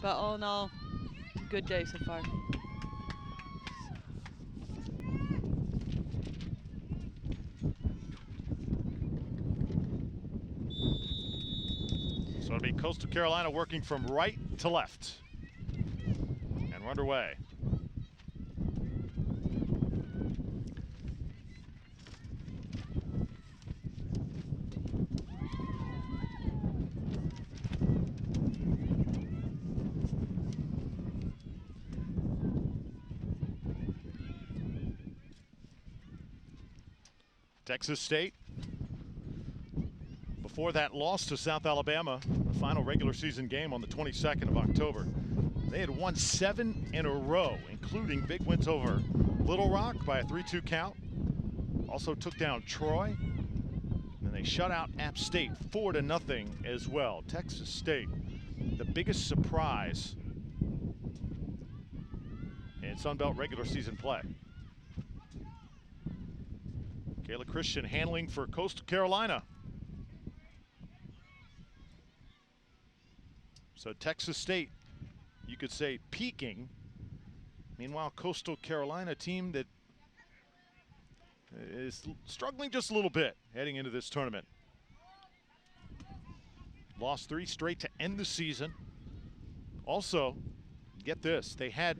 But all in all, good day so far. So it'll be Coastal Carolina working from right to left. And we're underway. Texas State, before that loss to South Alabama, the final regular season game on the 22nd of October, they had won 7 in a row, including big wins over Little Rock by a 3-2 count. Also took down Troy, and they shut out App State 4-0 as well. Texas State, the biggest surprise in Sunbelt regular season play. Kayla Christian handling for Coastal Carolina. So Texas State, you could say, peaking. Meanwhile, Coastal Carolina, team that is struggling just a little bit heading into this tournament. Lost 3 straight to end the season. Also, get this, they had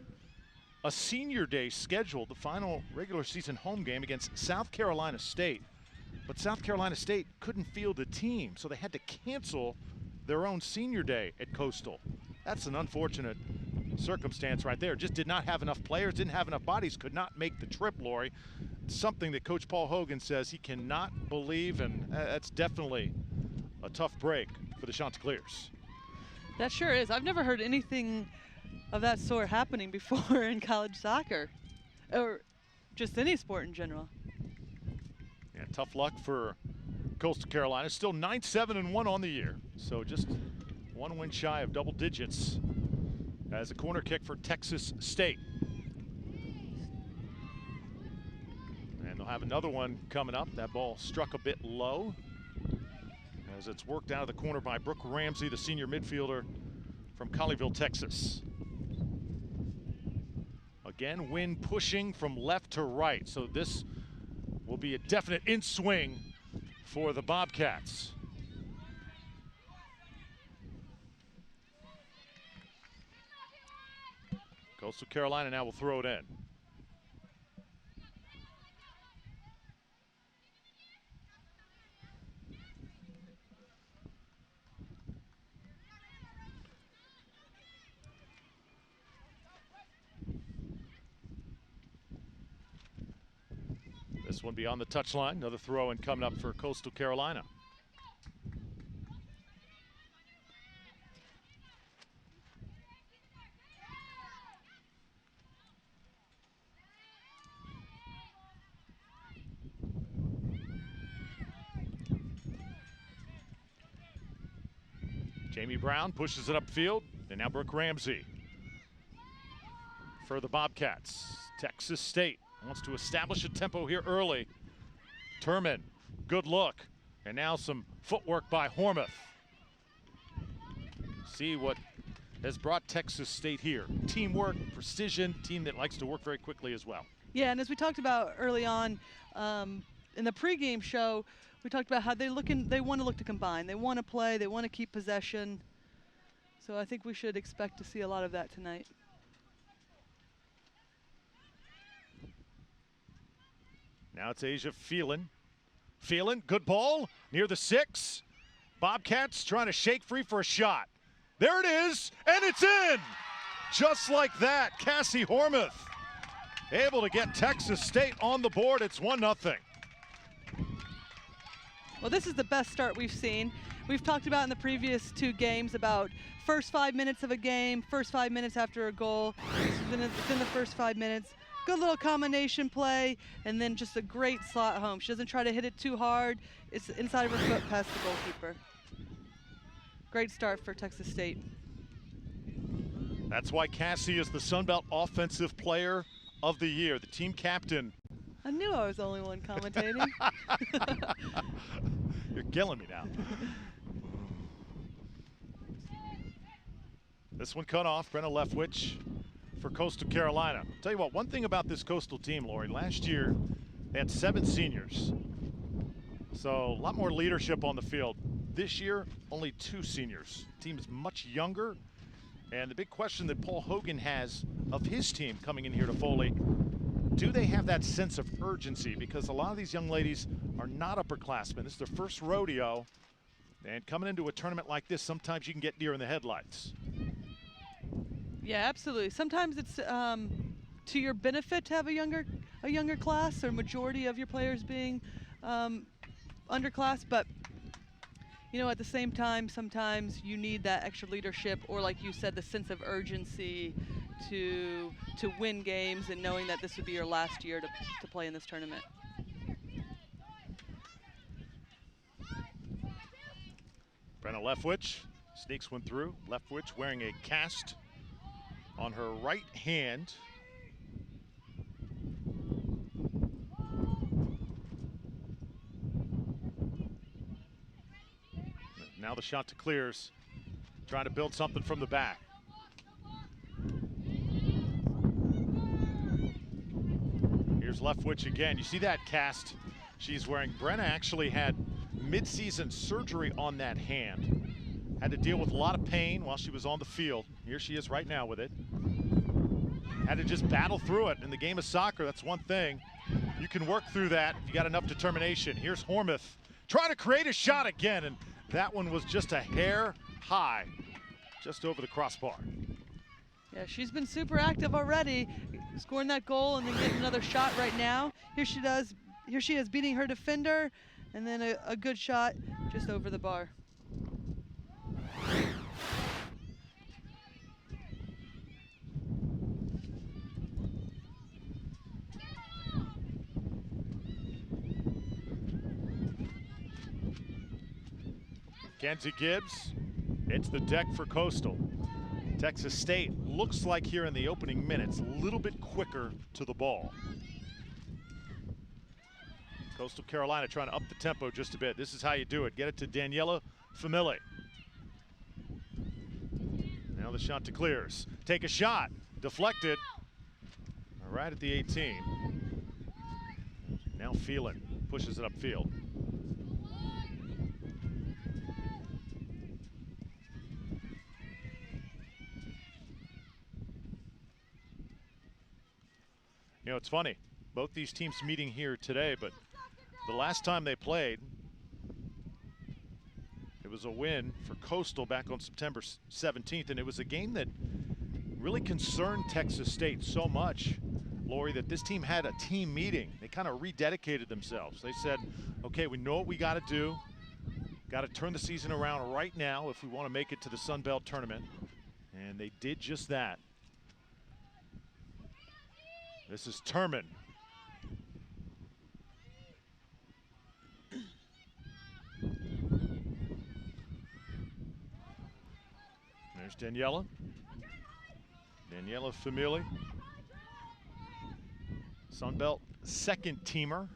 a senior day scheduled, the final regular season home game against South Carolina State. But South Carolina State couldn't field a team, so they had to cancel their own senior day at Coastal. That's an unfortunate circumstance right there. Just did not have enough players, didn't have enough bodies, could not make the trip, Lori. Something that Coach Paul Hogan says he cannot believe, and that's definitely a tough break for the Chanticleers. That sure is. I've never heard anything of that sort happening before in college soccer, or just any sport in general. Yeah, tough luck for Coastal Carolina. Still 9-7-1 on the year, so just 1 win shy of double digits as a corner kick for Texas State. And they'll have another one coming up. That ball struck a bit low as it's worked out of the corner by Brooke Ramsey, the senior midfielder from Colleyville, Texas. Again, wind pushing from left to right, so this will be a definite in-swing for the Bobcats. Coastal Carolina now will throw it in. This one beyond the touchline. Another throw in coming up for Coastal Carolina. Jamie Brown pushes it upfield, and now Brooke Ramsey for the Bobcats. Texas State wants to establish a tempo here early. Turman, good look. And now some footwork by Hormuth. See what has brought Texas State here. Teamwork, precision, team that likes to work very quickly as well. Yeah, and as we talked about early on in the pregame show, we talked about how they want to look to combine. They want to play, they want to keep possession. So I think we should expect to see a lot of that tonight. Now it's Asia Phelan. Phelan, good ball, near the 6. Bobcats trying to shake free for a shot. There it is, and it's in! Just like that, Cassie Hormuth able to get Texas State on the board. It's 1-0. Well, this is the best start we've seen. We've talked about in the previous 2 games about first 5 minutes of a game, first 5 minutes after a goal. It's in the first 5 minutes. Good little combination play, and then just a great slot home. She doesn't try to hit it too hard. It's inside of her foot past the goalkeeper. Great start for Texas State. That's why Cassie is the Sunbelt Offensive Player of the Year, the team captain. I knew I was the only one commentating. You're killing me now. This one cut off. Brenna Leftwich for Coastal Carolina. I'll tell you what, one thing about this Coastal team, Lori, last year they had 7 seniors. So a lot more leadership on the field. This year, only 2 seniors. The team is much younger. And the big question that Paul Hogan has of his team coming in here to Foley, do they have that sense of urgency? Because a lot of these young ladies are not upperclassmen. This is their first rodeo. And coming into a tournament like this, sometimes you can get deer in the headlights. Yeah, absolutely. Sometimes it's to your benefit to have a younger class, or majority of your players being underclass, but you know, at the same time, sometimes you need that extra leadership, or like you said, the sense of urgency to win games, and knowing that this would be your last year to play in this tournament. Brenna Leftwich sneaks one through. Leftwich wearing a cast on her right hand. Now the shot to Clears, trying to build something from the back. Here's Leftwich again. You see that cast she's wearing. Brenna actually had mid-season surgery on that hand. Had to deal with a lot of pain while she was on the field. Here she is right now with it. Had to just battle through it. In the game of soccer, that's one thing. You can work through that if you got enough determination. Here's Hormuth trying to create a shot again, and that one was just a hair high, just over the crossbar. Yeah, she's been super active already, scoring that goal and then getting another shot right now. Here she is beating her defender, and then a good shot just over the bar. Kenzie Gibbs, it's the deck for Coastal. Texas State looks like here in the opening minutes, a little bit quicker to the ball. Coastal Carolina trying to up the tempo just a bit. This is how you do it. Get it to Daniela Famili. Now the shot to Clears. Take a shot, deflected. Right at the 18. Now Phelan pushes it upfield. You know, it's funny, both these teams meeting here today, but the last time they played, it was a win for Coastal back on September 17th, and it was a game that really concerned Texas State so much, Lori, that this team had a team meeting. They kind of rededicated themselves. They said, okay, we know what we got to do. Got to turn the season around right now if we want to make it to the Sunbelt tournament, and they did just that. This is Turman. There's Daniela. Daniela Famili. Sunbelt second teamer.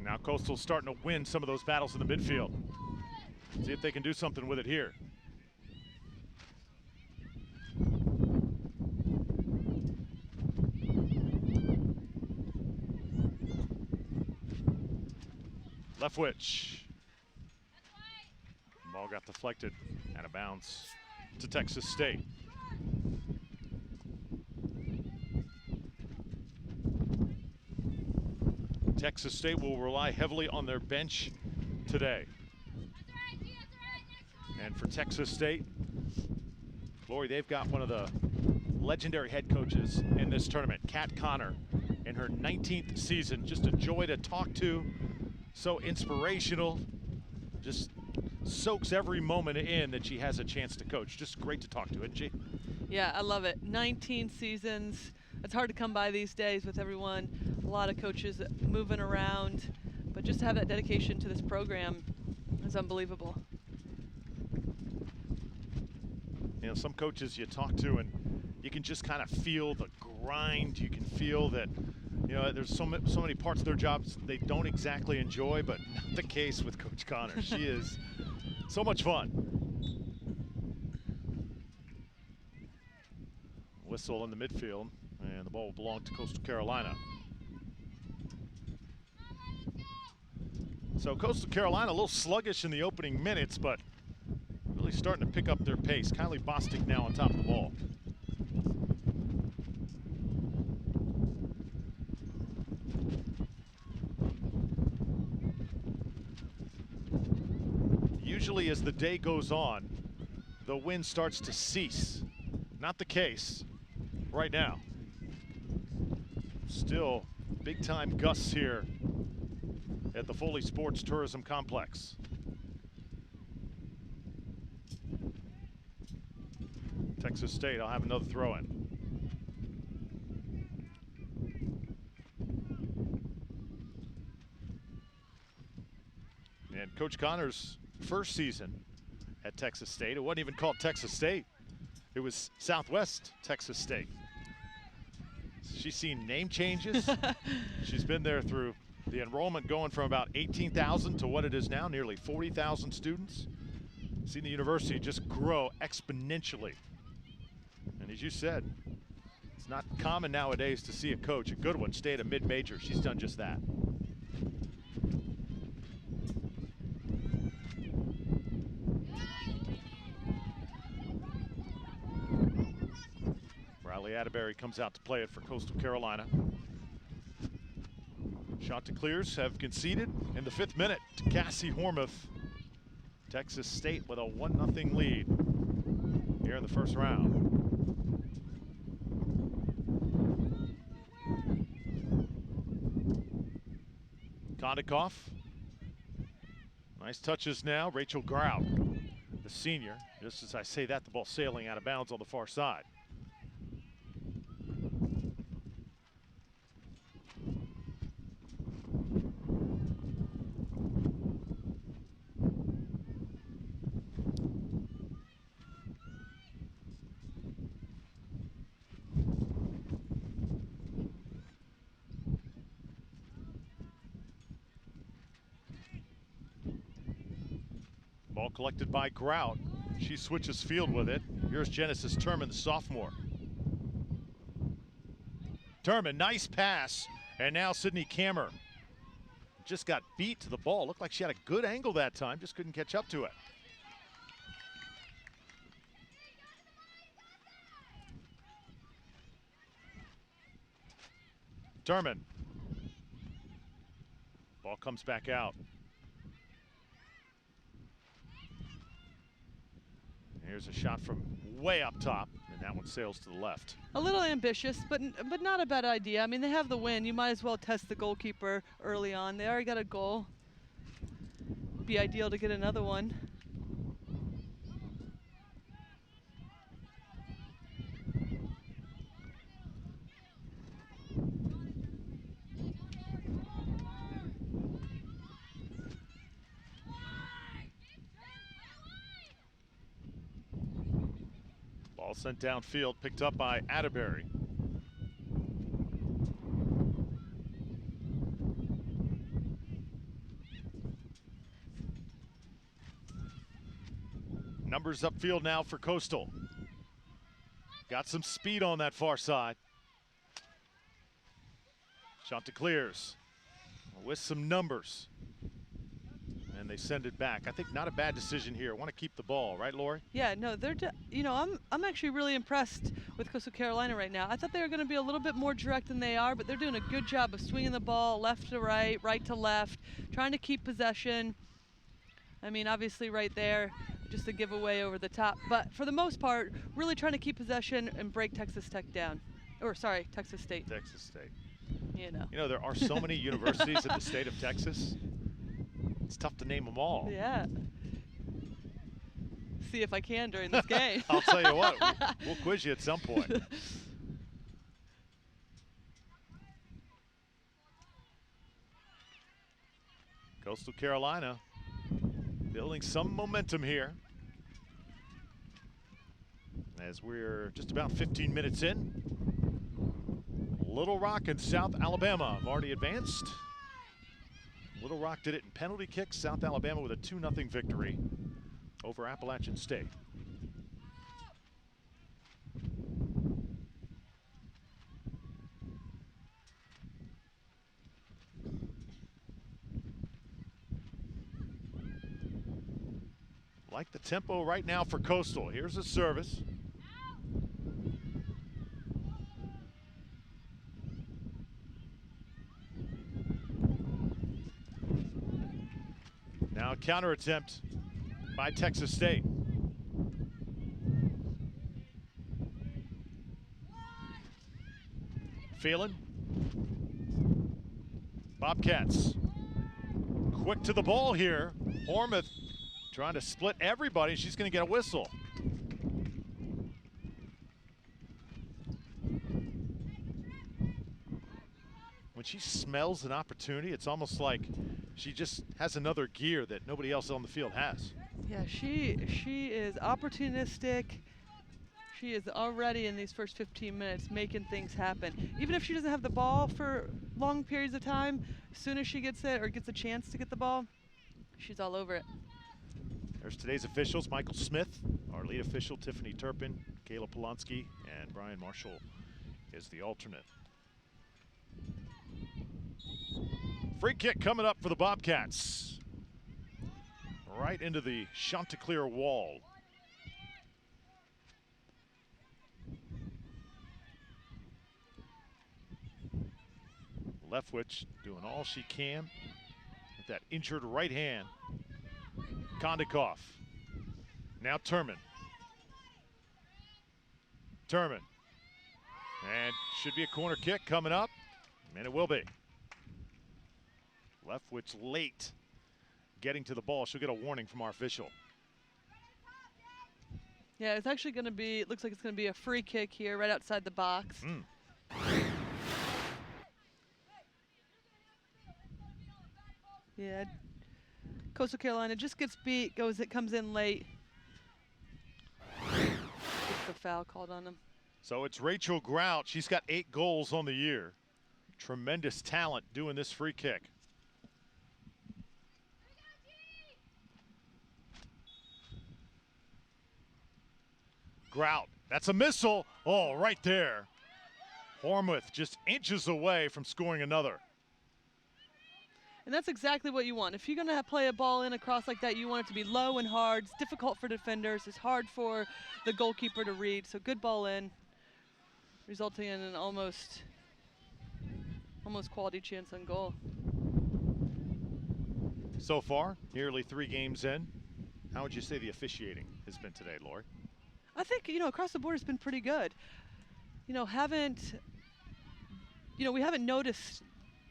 Now Coastal's starting to win some of those battles in the midfield. See if they can do something with it here. Leftwich. Ball got deflected out of bounds to Texas State. Texas State will rely heavily on their bench today. And for Texas State, Lori, they've got one of the legendary head coaches in this tournament, Kat Connor, in her 19th season. Just a joy to talk to, so inspirational, just soaks every moment in that she has a chance to coach. Just great to talk to, isn't she? Yeah, I love it. 19 seasons. It's hard to come by these days with everyone, a lot of coaches moving around, but just to have that dedication to this program is unbelievable. You know, some coaches you talk to and you can just kind of feel the grind. You can feel that, you know, there's so many parts of their jobs they don't exactly enjoy, but not the case with Coach Connor. She is so much fun. Whistle in the midfield, and the ball will belong to Coastal Carolina. So Coastal Carolina a little sluggish in the opening minutes, but really starting to pick up their pace. Kylie Bostic now on top of the ball. Usually as the day goes on, the wind starts to cease. Not the case right now. Still big time gusts here at the Foley Sports Tourism Complex. Texas State, I'll have another throw in. And Coach Connor's first season at Texas State, it wasn't even called Texas State. It was Southwest Texas State. She's seen name changes. She's been there through the enrollment going from about 18,000 to what it is now, nearly 40,000 students. Seen the university just grow exponentially. And as you said, it's not common nowadays to see a coach, a good one, stay at a mid-major. She's done just that. Riley Atterbury comes out to play it for Coastal Carolina. Chanticleers have conceded in the 5th minute to Cassie Hormuth. Texas State with a 1-0 lead here in the first round. Kondikoff. Nice touches now. Rachel Grout, the senior. Just as I say that, the ball sailing out of bounds on the far side. Ball collected by Grout. She switches field with it. Here's Genesis Turman, the sophomore. Turman, nice pass. And now Sydney Kammer just got beat to the ball. Looked like she had a good angle that time, just couldn't catch up to it. Turman. Ball comes back out. Here's a shot from way up top, and that one sails to the left. A little ambitious, but not a bad idea. I mean, they have the win. You might as well test the goalkeeper early on. They already got a goal. Be ideal to get another one. Ball sent downfield, picked up by Atterbury. Numbers upfield now for Coastal. Got some speed on that far side. Chanticleers with some numbers. And they send it back. I think not a bad decision here. Want to keep the ball, right, Lori? Yeah, no, they're, you know, I'm actually really impressed with Coastal Carolina right now. I thought they were going to be a little bit more direct than they are, but they're doing a good job of swinging the ball left to right, right to left, trying to keep possession. I mean, obviously right there, just a giveaway over the top. But for the most part, really trying to keep possession and break Texas Tech down. Or sorry, Texas State. Texas State. You know. You know, there are so many universities in the state of Texas. It's tough to name them all. Yeah. See if I can during this game. I'll tell you what, we'll quiz you at some point. Coastal Carolina building some momentum here. As we're just about 15 minutes in. Little Rock and South Alabama have already advanced. Little Rock did it in penalty kicks. South Alabama with a 2-0 victory over Appalachian State. Like the tempo right now for Coastal. Here's a service. Now a counter attempt by Texas State. Phelan. Bobcats. Quick to the ball here. Hormuth trying to split everybody. She's going to get a whistle. When she smells an opportunity, it's almost like she just has another gear that nobody else on the field has. Yeah, she is opportunistic. She is already in these first 15 minutes making things happen. Even if she doesn't have the ball for long periods of time, as soon as she gets it or gets a chance to get the ball, she's all over it. There's today's officials: Michael Smith, our lead official, Tiffany Turpin, Kayla Polonsky, and Brian Marshall is the alternate. Free kick coming up for the Bobcats. Right into the Chanticleer wall. Leftwich doing all she can with that injured right hand. Kondikoff. Now Turman. Turman. And should be a corner kick coming up, and it will be. Leftwich late getting to the ball. She'll get a warning from our official. Yeah, it's actually going to be, it looks like it's going to be a free kick here right outside the box. Yeah, Coastal Carolina just gets beat, it comes in late. Gets the foul called on him. So it's Rachel Grout. She's got 8 goals on the year. Tremendous talent doing this free kick. Grout, that's a missile. Oh, right there. Hormuth just inches away from scoring another. And that's exactly what you want. If you're going to play a ball in across like that, you want it to be low and hard. It's difficult for defenders. It's hard for the goalkeeper to read. So good ball in, resulting in an almost quality chance on goal. So far, nearly 3 games in, how would you say the officiating has been today, Lori? I think, across the board it's been pretty good. We haven't noticed,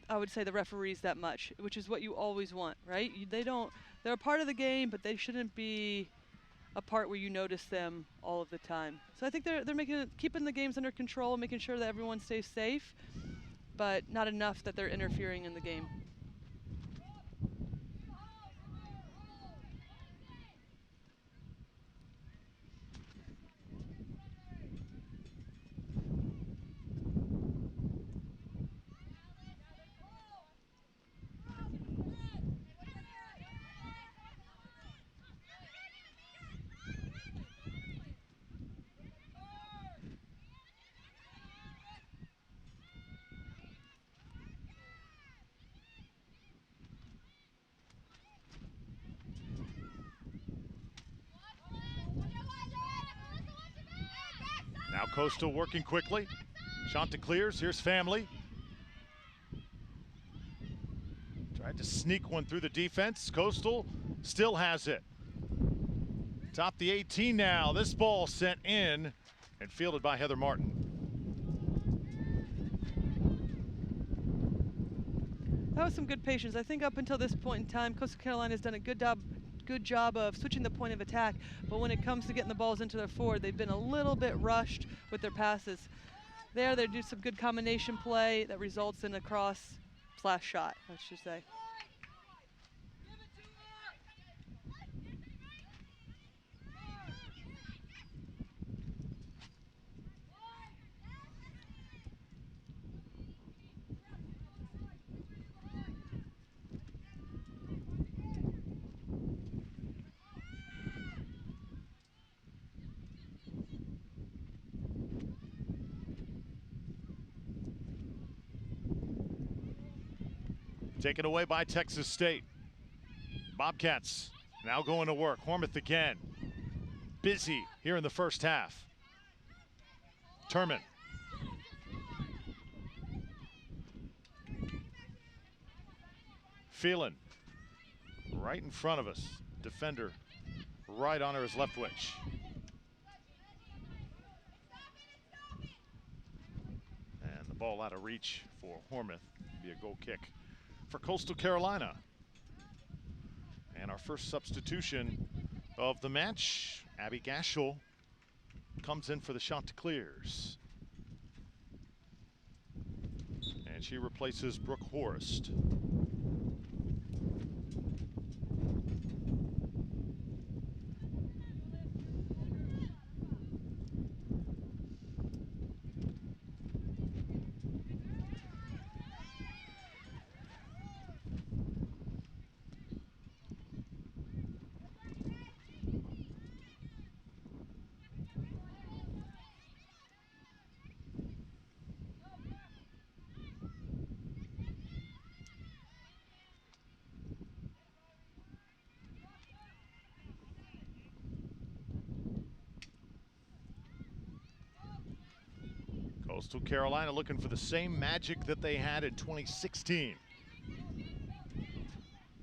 I would say, the referees that much, which is what you always want, right? They're a part of the game, but they shouldn't be a part where you notice them all of the time. So I think they're keeping the games under control, making sure that everyone stays safe, but not enough that they're interfering in the game. Now Coastal working quickly. Chanticleers, here's Family. Tried to sneak one through the defense. Coastal still has it. Top the 18 now. This ball sent in and fielded by Heather Martin. That was some good patience. I think up until this point in time, Coastal Carolina has done a good job of switching the point of attack, but when it comes to getting the balls into their forward, they've been a little bit rushed with their passes. They do some good combination play that results in a cross/shot, I should say. Taken away by Texas State. Bobcats now going to work. Hormuth again. Busy here in the first half. Turman. Phelan right in front of us. Defender right on her is Leftwich. And the ball out of reach for Hormuth. Be a goal kick for Coastal Carolina. And our first substitution of the match, Abby Gashel comes in for the Chanticleers. And she replaces Brooke Horst. Coastal Carolina looking for the same magic that they had in 2016.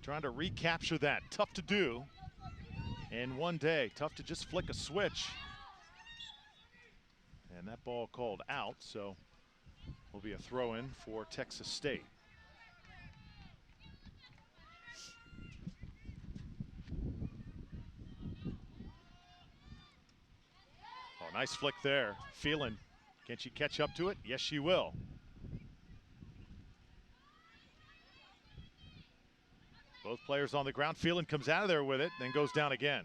Trying to recapture that. Tough to do in one day. Tough to just flick a switch. And that ball called out, so will be a throw-in for Texas State. Oh, nice flick there. Phelan, can she catch up to it? Yes, she will. Both players on the ground. Phelan comes out of there with it, then goes down again.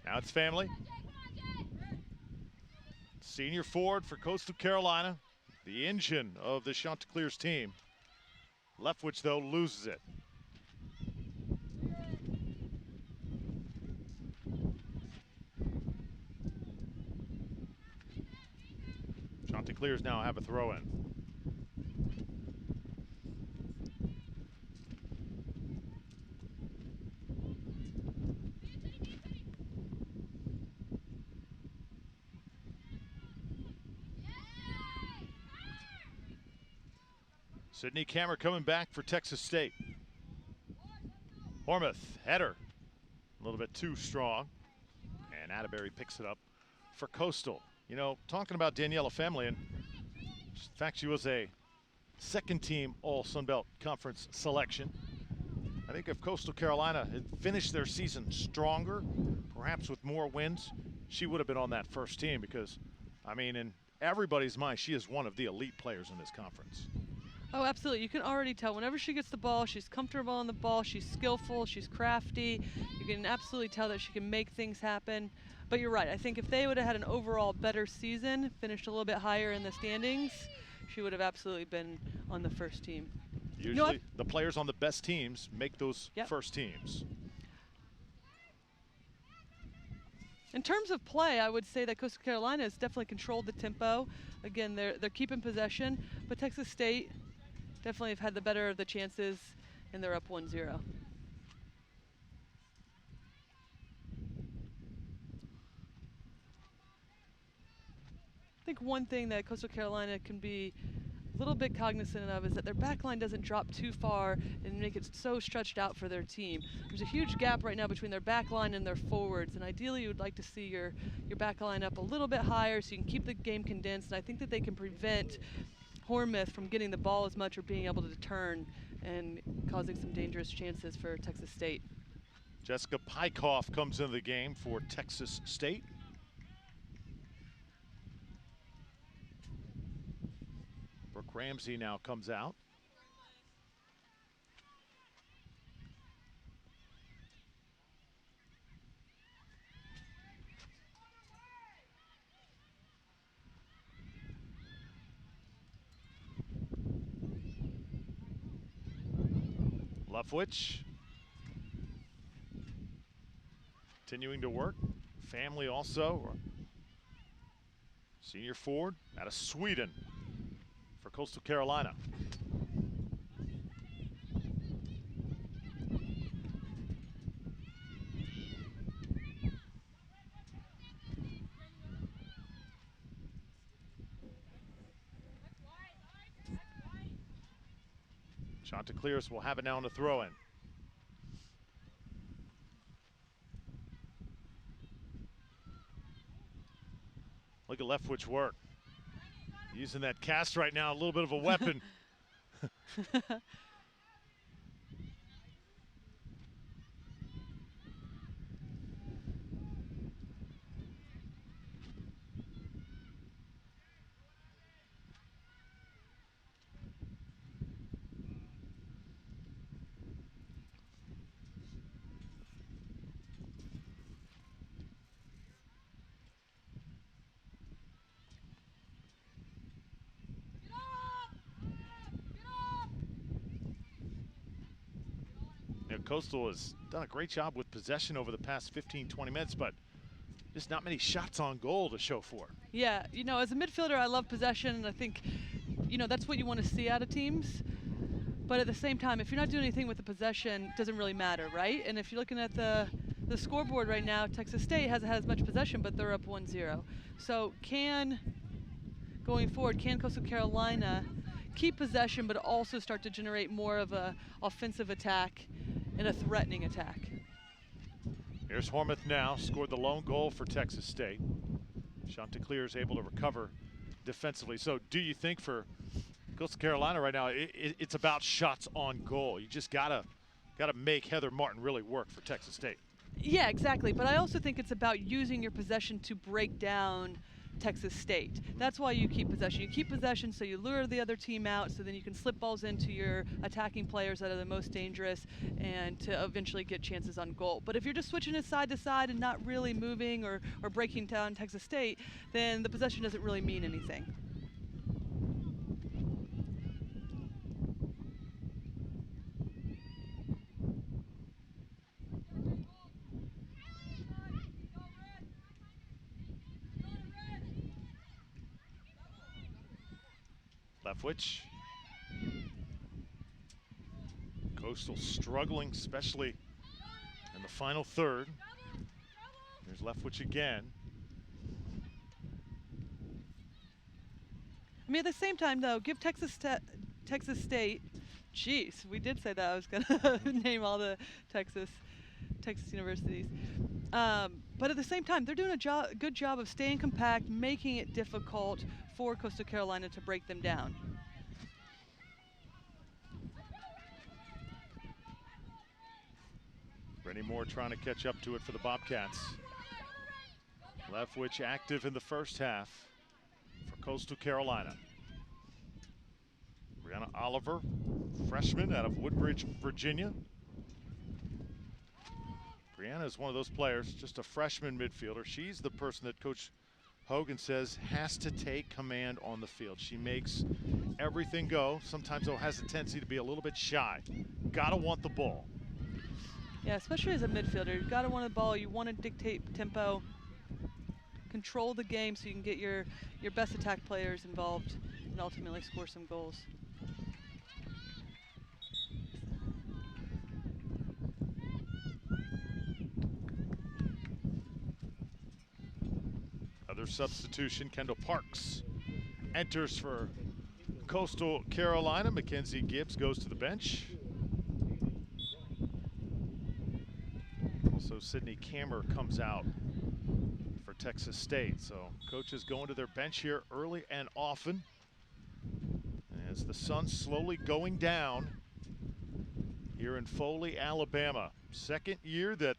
Now it's family. Senior forward for Coastal Carolina, the engine of the Chanticleers team. Leftwich, though, loses it. Chanticleers now have a throw-in. Sydney Kammer coming back for Texas State. Hormuth, header, a little bit too strong. And Atterbury picks it up for Coastal. You know, talking about Daniela Family, and in fact, she was a second team All Sunbelt Conference selection. I think if Coastal Carolina had finished their season stronger, perhaps with more wins, she would have been on that first team because, I mean, in everybody's mind, she is one of the elite players in this conference. Oh, absolutely. You can already tell whenever she gets the ball, she's comfortable on the ball, she's skillful, she's crafty. You can absolutely tell that she can make things happen. But you're right. I think if they would have had an overall better season, finished a little bit higher in the standings, she would have absolutely been on the first team. Usually the players on the best teams make those first teams. In terms of play, I would say that Coastal Carolina has definitely controlled the tempo. Again, they're keeping possession, but Texas State definitely have had the better of the chances, and they're up 1-0. I think one thing that Coastal Carolina can be a little bit cognizant of is that their back line doesn't drop too far and make it so stretched out for their team. There's a huge gap right now between their back line and their forwards, and ideally you would like to see your back line up a little bit higher so you can keep the game condensed, and I think that they can prevent Hormuth from getting the ball as much or being able to turn and causing some dangerous chances for Texas State. Jessica Pykoff comes into the game for Texas State. Brooke Ramsey now comes out. Leftwich continuing to work. Family also. Senior forward out of Sweden for Coastal Carolina. Chanticleers will have it now on the throw-in. Look at Leftwich work. Using that cast right now, a little bit of a weapon. Coastal has done a great job with possession over the past 15-20 minutes, but just not many shots on goal to show for. Yeah, you know, as a midfielder, I love possession, and I think, you know, that's what you want to see out of teams. But at the same time, if you're not doing anything with the possession, it doesn't really matter, right? And if you're looking at the scoreboard right now, Texas State hasn't had as much possession, but they're up 1-0. So going forward, can Coastal Carolina keep possession, but also start to generate more of a offensive attack and a threatening attack? Here's Hormuth now, scored the lone goal for Texas State. Chanticleer is able to recover defensively. So do you think for Coastal Carolina right now, it's about shots on goal? You just gotta make Heather Martin really work for Texas State. Yeah, exactly. But I also think it's about using your possession to break down Texas State. That's why you keep possession. You keep possession so you lure the other team out, so then you can slip balls into your attacking players that are the most dangerous and to eventually get chances on goal. But if you're just switching it side to side and not really moving or breaking down Texas State, then the possession doesn't really mean anything. Leftwich. Coastal struggling, especially in the final third. There's Leftwich again. I mean, at the same time, though, give Texas State, geez, we did say that I was going to name all the Texas universities. But at the same time, they're doing a good job of staying compact, making it difficult for Coastal Carolina to break them down. Brittany Moore trying to catch up to it for the Bobcats. Leftwich active in the first half for Coastal Carolina. Brianna Oliver, freshman out of Woodbridge, Virginia. Brianna is one of those players, just a freshman midfielder. She's the person that Coach Hogan says has to take command on the field. She makes everything go. Sometimes, though, has a tendency to be a little bit shy. Gotta want the ball. Yeah, especially as a midfielder. You've got to want the ball. You want to dictate tempo, control the game so you can get your best attack players involved and ultimately score some goals. Other substitution, Kendall Parks enters for Coastal Carolina. Mackenzie Gibbs goes to the bench. Also, Sydney Kammer comes out for Texas State. So coaches going to their bench here early and often as the sun's slowly going down here in Foley, Alabama. Second year that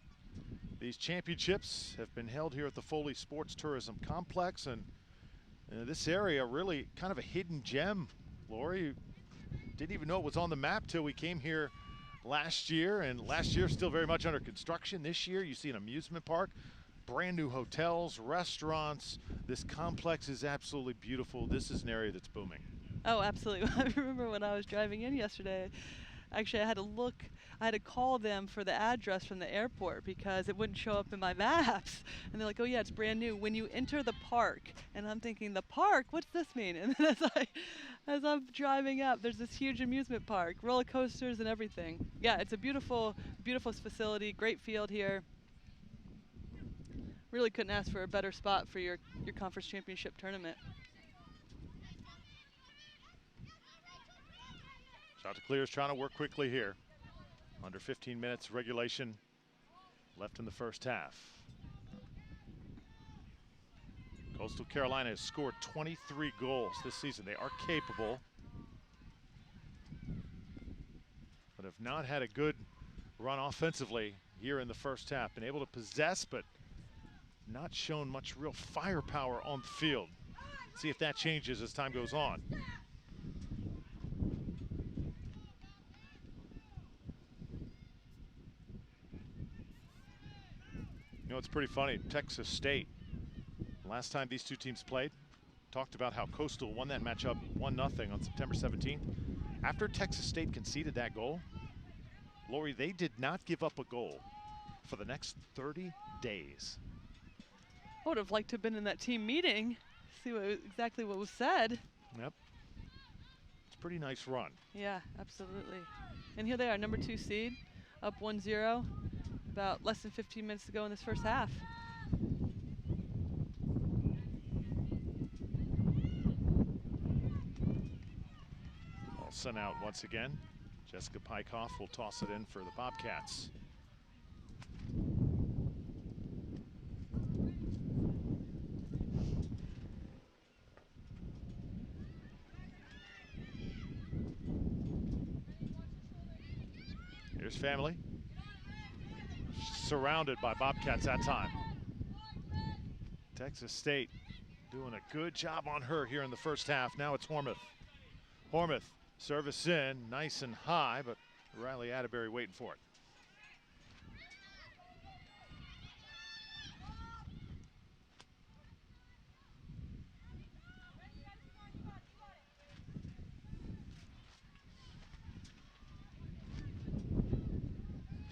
these championships have been held here at the Foley Sports Tourism Complex, and this area really kind of a hidden gem. Lori, didn't even know it was on the map till we came here last year, and last year still very much under construction. This year you see an amusement park, brand new hotels, restaurants. This complex is absolutely beautiful. This is an area that's booming. Oh, absolutely. I remember when I was driving in yesterday, Actually, I had to call them for the address from the airport because it wouldn't show up in my maps. And they're like, oh yeah, it's brand new. When you enter the park, and I'm thinking, the park? What's this mean? And then as I'm driving up, there's this huge amusement park, roller coasters and everything. Yeah, it's a beautiful, beautiful facility, great field here. Really couldn't ask for a better spot for your conference championship tournament. Chanticleer is trying to work quickly here. Under 15 minutes regulation left in the first half. Coastal Carolina has scored 23 goals this season. They are capable, but have not had a good run offensively here in the first half. Been able to possess, but not shown much real firepower on the field. See if that changes as time goes on. You know, it's pretty funny. Texas State, last time these two teams played, talked about how Coastal won that matchup 1-0 on September 17th. After Texas State conceded that goal, Lori, they did not give up a goal for the next 30 days. I would have liked to have been in that team meeting, see exactly what was said. Yep. It's a pretty nice run. Yeah, absolutely. And here they are, number 2 seed, up 1-0. About less than 15 minutes to go in this first half. Ball sent out once again. Jessica Pykoff will toss it in for the Bobcats. Here's family. Surrounded by Bobcats that time. Texas State doing a good job on her here in the first half. Now it's Hormuth. Hormuth, service in, nice and high, but Riley Atterbury waiting for it.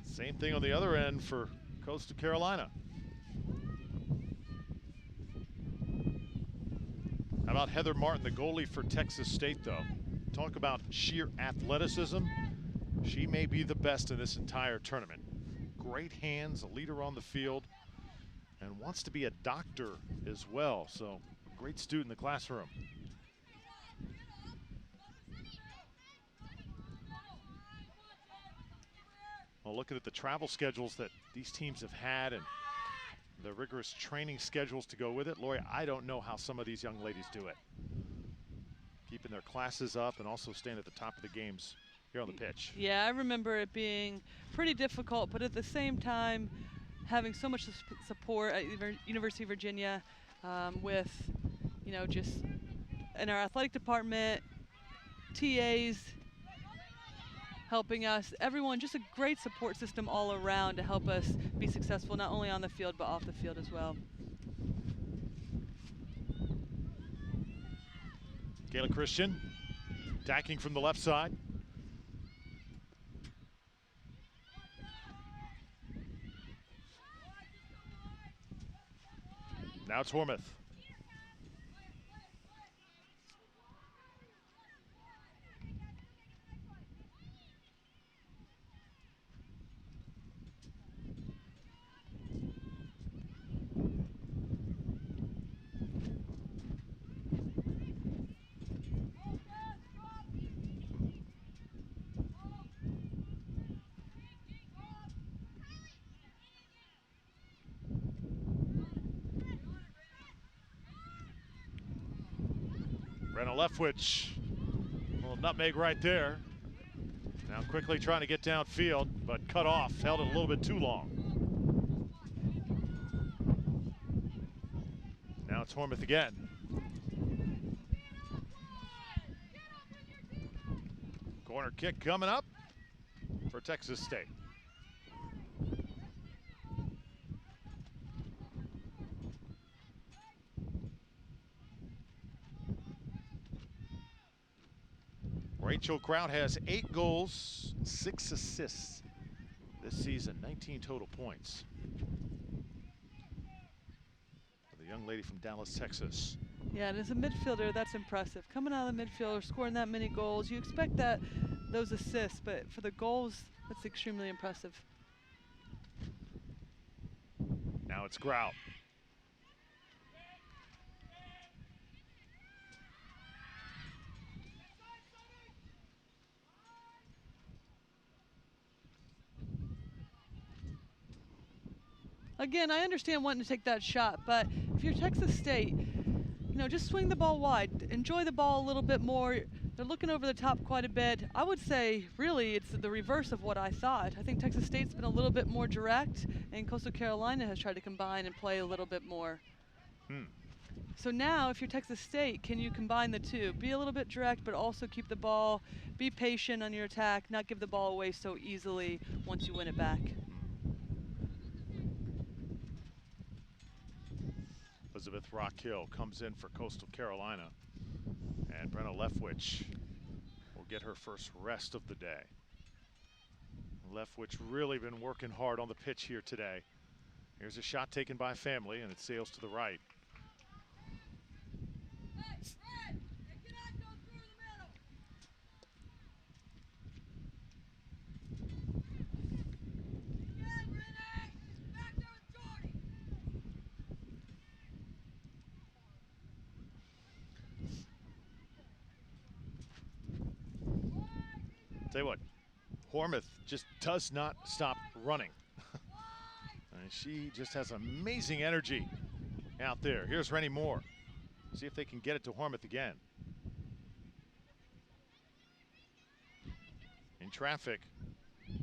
Same thing on the other end for Coastal Carolina. How about Heather Martin, the goalie for Texas State, though? Talk about sheer athleticism. She may be the best in this entire tournament. Great hands, a leader on the field, and wants to be a doctor as well. So, great student in the classroom. Well, looking at the travel schedules that these teams have had and the rigorous training schedules to go with it, Lori, I don't know how some of these young ladies do it. Keeping their classes up and also staying at the top of the games here on the pitch. Yeah, I remember it being pretty difficult, but at the same time, having so much support at University of Virginia with, you know, just in our athletic department, TAs, helping us, everyone, just a great support system all around to help us be successful, not only on the field, but off the field as well. Kayla Christian attacking from the left side. Now it's Hormuth. Brenna Leftwich, a little nutmeg right there. Now quickly trying to get downfield, but cut off, held it a little bit too long. Now it's Hormuth again. Corner kick coming up for Texas State. Rachel Kraut has 8 goals, 6 assists this season, 19 total points. The young lady from Dallas, Texas. Yeah, and as a midfielder, that's impressive. Coming out of the midfielder, scoring that many goals, you expect those assists, but for the goals, that's extremely impressive. Now it's Kraut. Again, I understand wanting to take that shot, but if you're Texas State, you know, just swing the ball wide. Enjoy the ball a little bit more. They're looking over the top quite a bit. I would say, really, it's the reverse of what I thought. I think Texas State's been a little bit more direct, and Coastal Carolina has tried to combine and play a little bit more. So now, if you're Texas State, can you combine the two? Be a little bit direct, but also keep the ball, be patient on your attack, not give the ball away so easily once you win it back. Elizabeth Rockhill comes in for Coastal Carolina, and Brenna Leftwich will get her first rest of the day. Leftwich really been working hard on the pitch here today. Here's a shot taken by Family, and it sails to the right. Tell you what, Hormuth just does not stop running. And she just has amazing energy out there. Here's Rennie Moore. See if they can get it to Hormuth again. In traffic,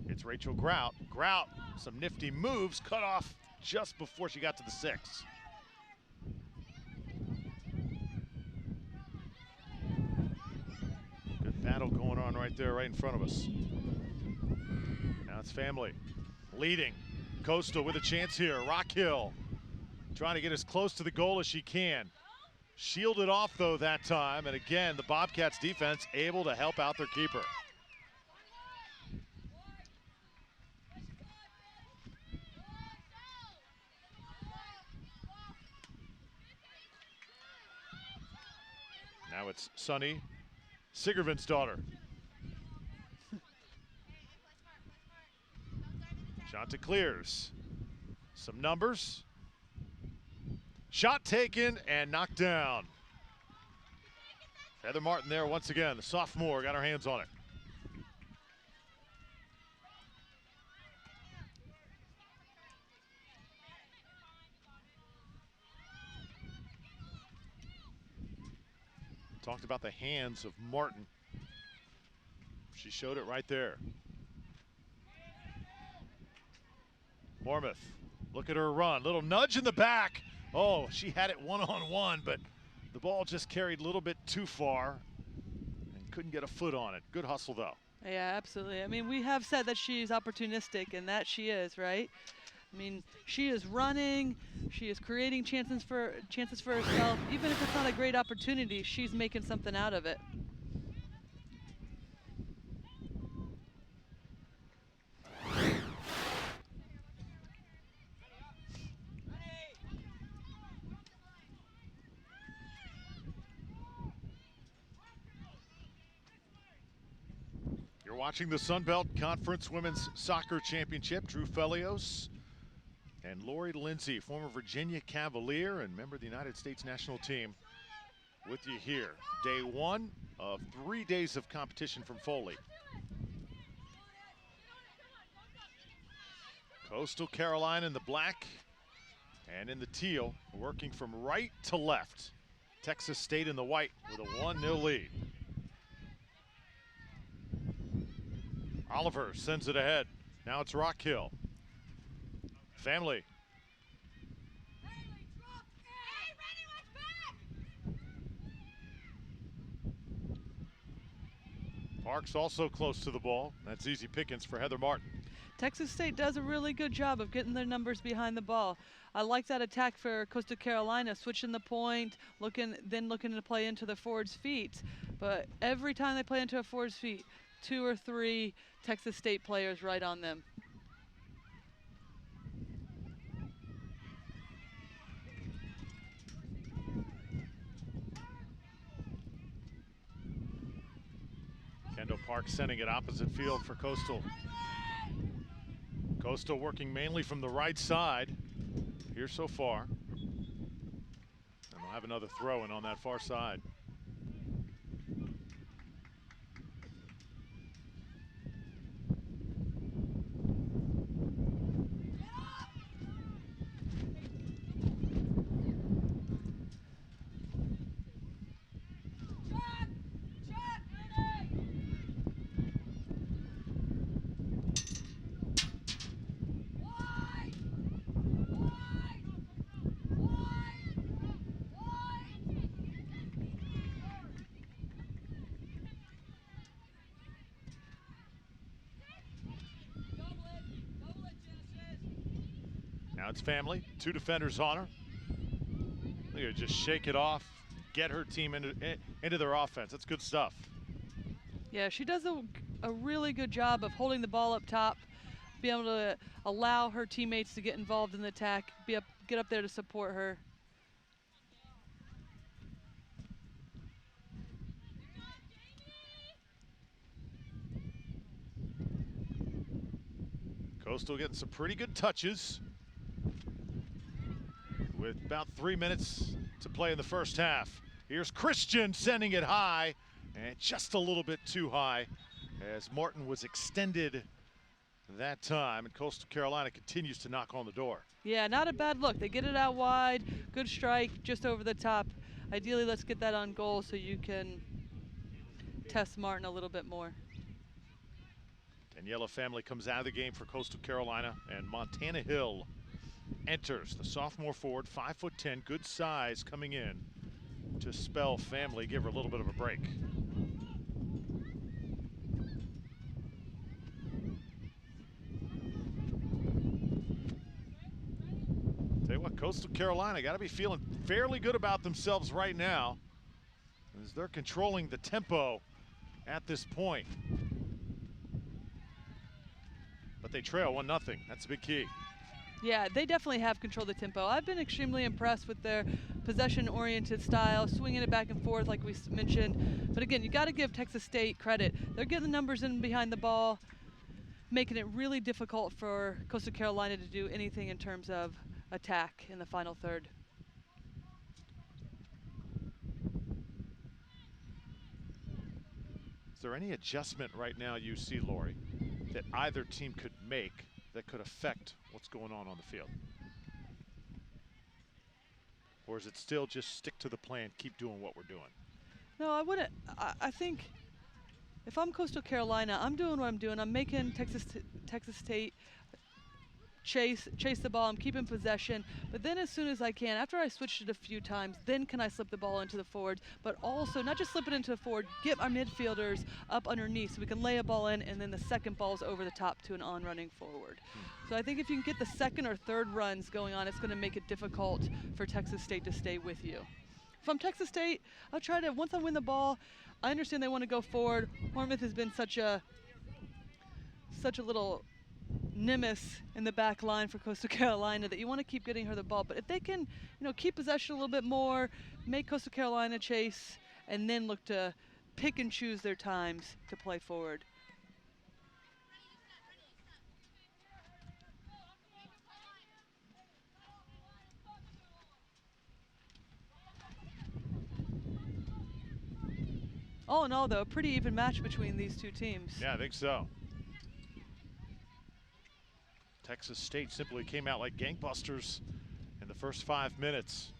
it's Rachel Kraut. Kraut, some nifty moves, cut off just before she got to the 6. Good battle going on right there, right in front of us. Now it's Family leading. Coastal with a chance here. Rockhill trying to get as close to the goal as she can. Shielded off though that time, and again the Bobcats defense able to help out their keeper. Now it's Sunny Sigervin's daughter. Shanta clears. Some numbers. Shot taken and knocked down. Heather Martin there once again. The sophomore got her hands on it. Talked about the hands of Martin. She showed it right there. Hormuth, look at her run. Little nudge in the back. Oh, she had it one-on-one, but the ball just carried a little bit too far and couldn't get a foot on it. Good hustle, though. Yeah, absolutely. I mean, we have said that she's opportunistic, and that she is, right? I mean, she is running, she is creating chances for herself. Even if it's not a great opportunity, she's making something out of it. You're watching the Sunbelt Conference Women's Soccer Championship. Drew Felios and Lori Lindsay, former Virginia Cavalier and member of the United States national team, with you here. Day 1 of 3 days of competition from Foley. Coastal Carolina in the black and in the teal, working from right to left. Texas State in the white with a 1-0 lead. Oliver sends it ahead. Now it's Rockhill. Family. Parks also close to the ball. That's easy pickings for Heather Martin. Texas State does a really good job of getting their numbers behind the ball. I like that attack for Coastal Carolina, switching the point, looking to play into the forward's feet. But every time they play into a forward's feet, 2 or 3 Texas State players right on them. Kendall Park sending it opposite field for Coastal. Coastal working mainly from the right side here so far. And we'll have another throw in on that far side. Now it's Family, 2 defenders on her. They're gonna just shake it off, get her team into their offense. That's good stuff. Yeah, she does a really good job of holding the ball up top, be able to allow her teammates to get involved in the attack, get up there to support her. Coastal getting some pretty good touches with about 3 minutes to play in the first half. Here's Christian sending it high, and just a little bit too high as Martin was extended that time, and Coastal Carolina continues to knock on the door. Yeah, not a bad look. They get it out wide, good strike, just over the top. Ideally, let's get that on goal so you can test Martin a little bit more. Daniela Family comes out of the game for Coastal Carolina, and Montana Hill enters, the sophomore forward, 5'10", good size, coming in to spell Family, give her a little bit of a break. Tell you what, Coastal Carolina got to be feeling fairly good about themselves right now, as they're controlling the tempo at this point. But they trail 1-0. That's a big key. Yeah, they definitely have controlled the tempo. I've been extremely impressed with their possession-oriented style, swinging it back and forth like we mentioned. But again, you got to give Texas State credit. They're getting the numbers in behind the ball, making it really difficult for Coastal Carolina to do anything in terms of attack in the final third. Is there any adjustment right now you see, Lori, that either team could make that could affect what's going on the field? Or is it still just stick to the plan, keep doing what we're doing? No, I wouldn't. I think if I'm Coastal Carolina, I'm doing what I'm doing. I'm making Texas State chase the ball. I'm keeping possession. But then as soon as I can, after I switched it a few times, then can I slip the ball into the forward. But also, not just slip it into the forward, get our midfielders up underneath so we can lay a ball in, and then the second ball's over the top to an on-running forward. So I think if you can get the second or third runs going on, it's going to make it difficult for Texas State to stay with you. If I'm Texas State, I'll try to, once I win the ball, I understand they want to go forward. Hormuth has been such a little nemesis in the back line for Coastal Carolina that you want to keep getting her the ball. But if they can, keep possession a little bit more, make Coastal Carolina chase, and then look to pick and choose their times to play forward. All in all, though, a pretty even match between these two teams. Yeah, I think so. Texas State simply came out like gangbusters in the first 5 minutes.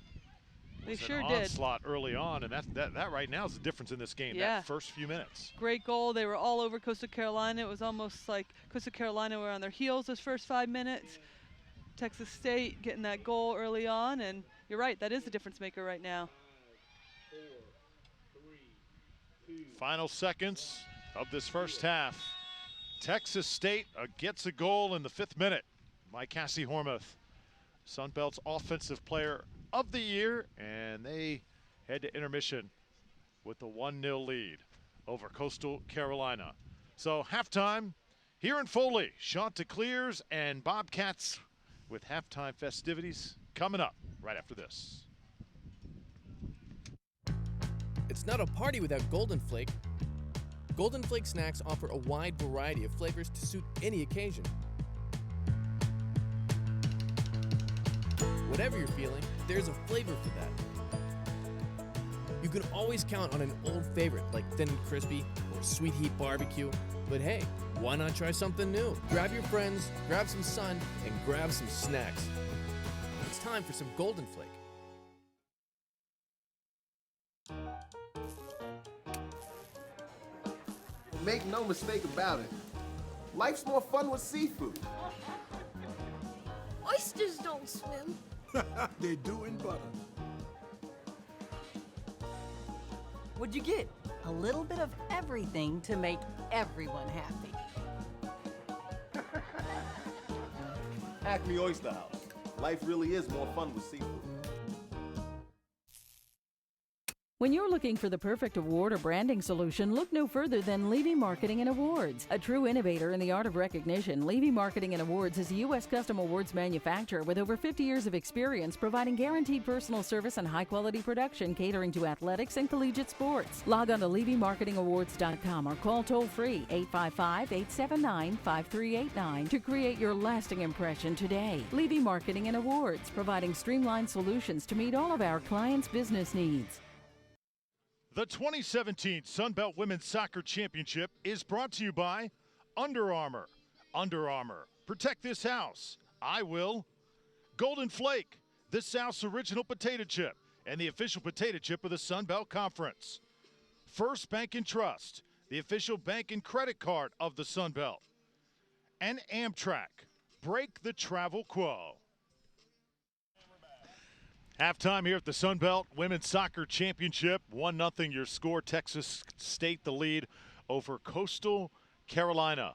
They sure an did. Onslaught early on, and that right now is the difference in this game. Yeah. That first few minutes. Great goal. They were all over Coastal Carolina. It was almost like Coastal Carolina were on their heels those first 5 minutes. Texas State getting that goal early on, and you're right, that is the difference maker right now. Final seconds of this first half. Texas State gets a goal in the 5th minute by Cassie Hormuth. Sunbelt's Offensive Player of the Year, and they head to intermission with the 1-0 lead over Coastal Carolina. So halftime here in Foley, Chanticleers and Bobcats with halftime festivities coming up right after this. It's not a party without Golden Flake. Golden Flake snacks offer a wide variety of flavors to suit any occasion. Whatever you're feeling, there's a flavor for that. You can always count on an old favorite like Thin and Crispy or Sweet Heat Barbecue. But hey, why not try something new? Grab your friends, grab some sun, and grab some snacks. It's time for some Golden Flake. Make no mistake about it, life's more fun with seafood. Oysters don't swim. They do in butter. What'd you get? A little bit of everything to make everyone happy. Acme Oyster House. Life really is more fun with seafood. When you're looking for the perfect award or branding solution, look no further than Levy Marketing and Awards. A true innovator in the art of recognition, Levy Marketing and Awards is a U.S. custom awards manufacturer with over 50 years of experience providing guaranteed personal service and high-quality production catering to athletics and collegiate sports. Log on to LevyMarketingAwards.com or call toll-free 855-879-5389 to create your lasting impression today. Levy Marketing and Awards, providing streamlined solutions to meet all of our clients' business needs. The 2017 Sunbelt Women's Soccer Championship is brought to you by Under Armour. Under Armour, protect this house. I will. Golden Flake, the South's original potato chip and the official potato chip of the Sunbelt Conference. First Bank and Trust, the official bank and credit card of the Sunbelt. And Amtrak, break the travel quo. Halftime here at the Sunbelt Women's Soccer Championship. 1-0 your score. Texas State the lead over Coastal Carolina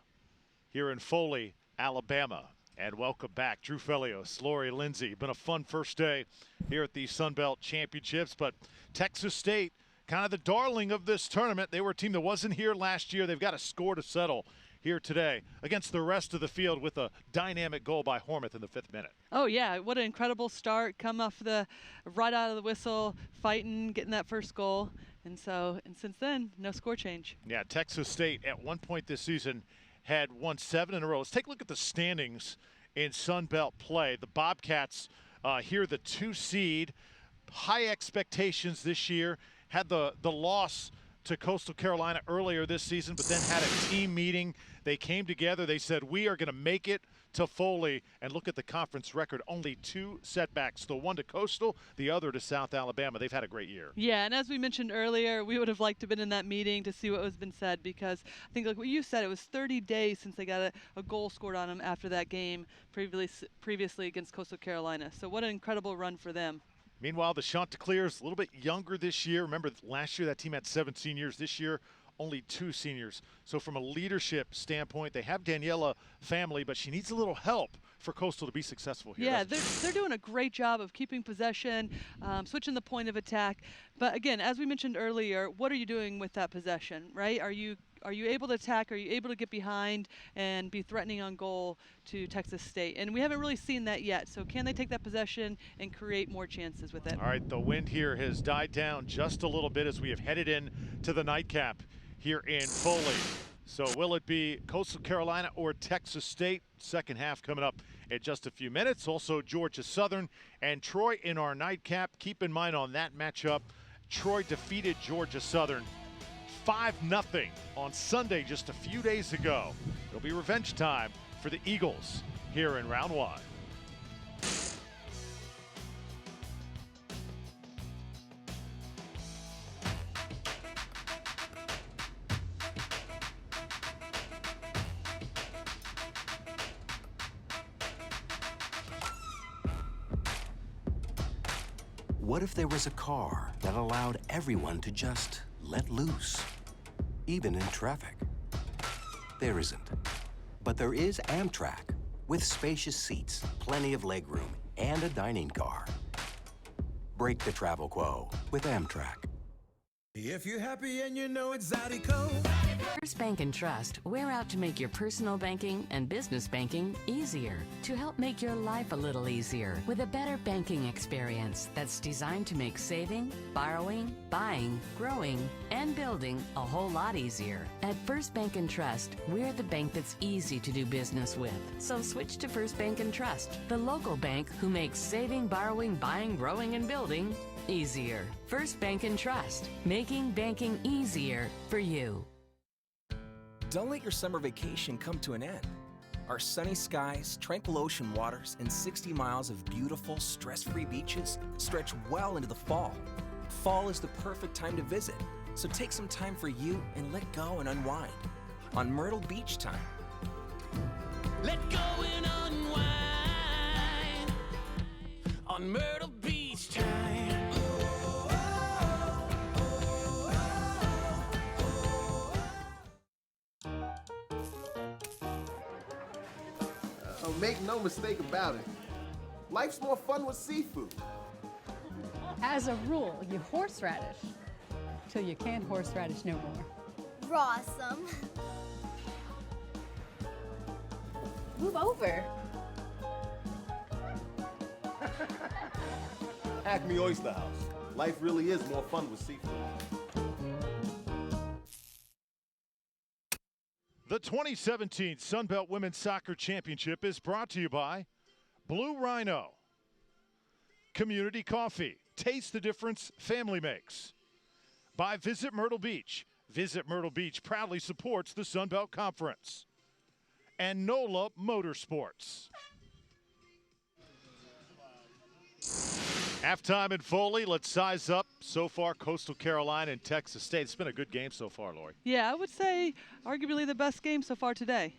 here in Foley, Alabama. And welcome back, Drew Felios, Lori Lindsay. Been a fun first day here at the Sunbelt Championships, but Texas State, kind of the darling of this tournament. They were a team that wasn't here last year. They've got a score to settle here today against the rest of the field with a dynamic goal by Hormuth in the 5th minute. Oh yeah, what an incredible start. Come off right out of the whistle, fighting, getting that first goal. And since then, no score change. Yeah, Texas State at one point this season had won 7 in a row. Let's take a look at the standings in Sunbelt play. The Bobcats here, the 2 seed, high expectations this year, had the loss to Coastal Carolina earlier this season, but then had a team meeting. They came together. They said, we are going to make it to Foley. And look at the conference record. Only 2 setbacks, the one to Coastal, the other to South Alabama. They've had a great year. Yeah, and as we mentioned earlier, we would have liked to have been in that meeting to see what was been said, because I think like what you said, it was 30 days since they got a goal scored on them after that game previously against Coastal Carolina. So what an incredible run for them. Meanwhile, the Chanticleers, a little bit younger this year. Remember, last year that team had 7 seniors. This year, only 2 seniors. So from a leadership standpoint, they have Daniela family, but she needs a little help for Coastal to be successful here. Yeah, they're doing a great job of keeping possession, switching the point of attack. But again, as we mentioned earlier, what are you doing with that possession, right? Are you able to attack? Are you able to get behind and be threatening on goal to Texas State? And we haven't really seen that yet. So can they take that possession and create more chances with it? All right, the wind here has died down just a little bit as we have headed in to the nightcap here in Foley. So will it be Coastal Carolina or Texas State? Second half coming up in just a few minutes. Also Georgia Southern and Troy in our nightcap. Keep in mind on that matchup, Troy defeated Georgia Southern 5-0 on Sunday just a few days ago. It'll be revenge time for the Eagles here in round 1. What if there was a car that allowed everyone to just let loose, even in traffic? There isn't. But there is Amtrak, with spacious seats, plenty of legroom, and a dining car. Break the travel quo with Amtrak. If you're happy and you know it's Zydeco. First Bank and Trust, we're out to make your personal banking and business banking easier, to help make your life a little easier with a better banking experience that's designed to make saving, borrowing, buying, growing, and building a whole lot easier. At First Bank and Trust, we're the bank that's easy to do business with. So switch to First Bank and Trust, the local bank who makes saving, borrowing, buying, growing, and building easier. First Bank and Trust, making banking easier for you. Don't let your summer vacation come to an end. Our sunny skies, tranquil ocean waters, and 60 miles of beautiful, stress-free beaches stretch well into the fall. Fall is the perfect time to visit, so take some time for you and let go and unwind on Myrtle Beach Time. Let go and unwind on Myrtle Beach Time. Make no mistake about it. Life's more fun with seafood. As a rule, you horseradish till you can't horseradish no more. Rawsome. Move over. Acme Oyster House. Life really is more fun with seafood. The 2017 Sunbelt Women's Soccer Championship is brought to you by Blue Rhino, Community Coffee, taste the difference family makes. By Visit Myrtle Beach. Visit Myrtle Beach proudly supports the Sunbelt Conference. And NOLA Motorsports. Halftime in Foley. Let's size up so far Coastal Carolina and Texas State. It's been a good game so far, Lori. Yeah, I would say arguably the best game so far today.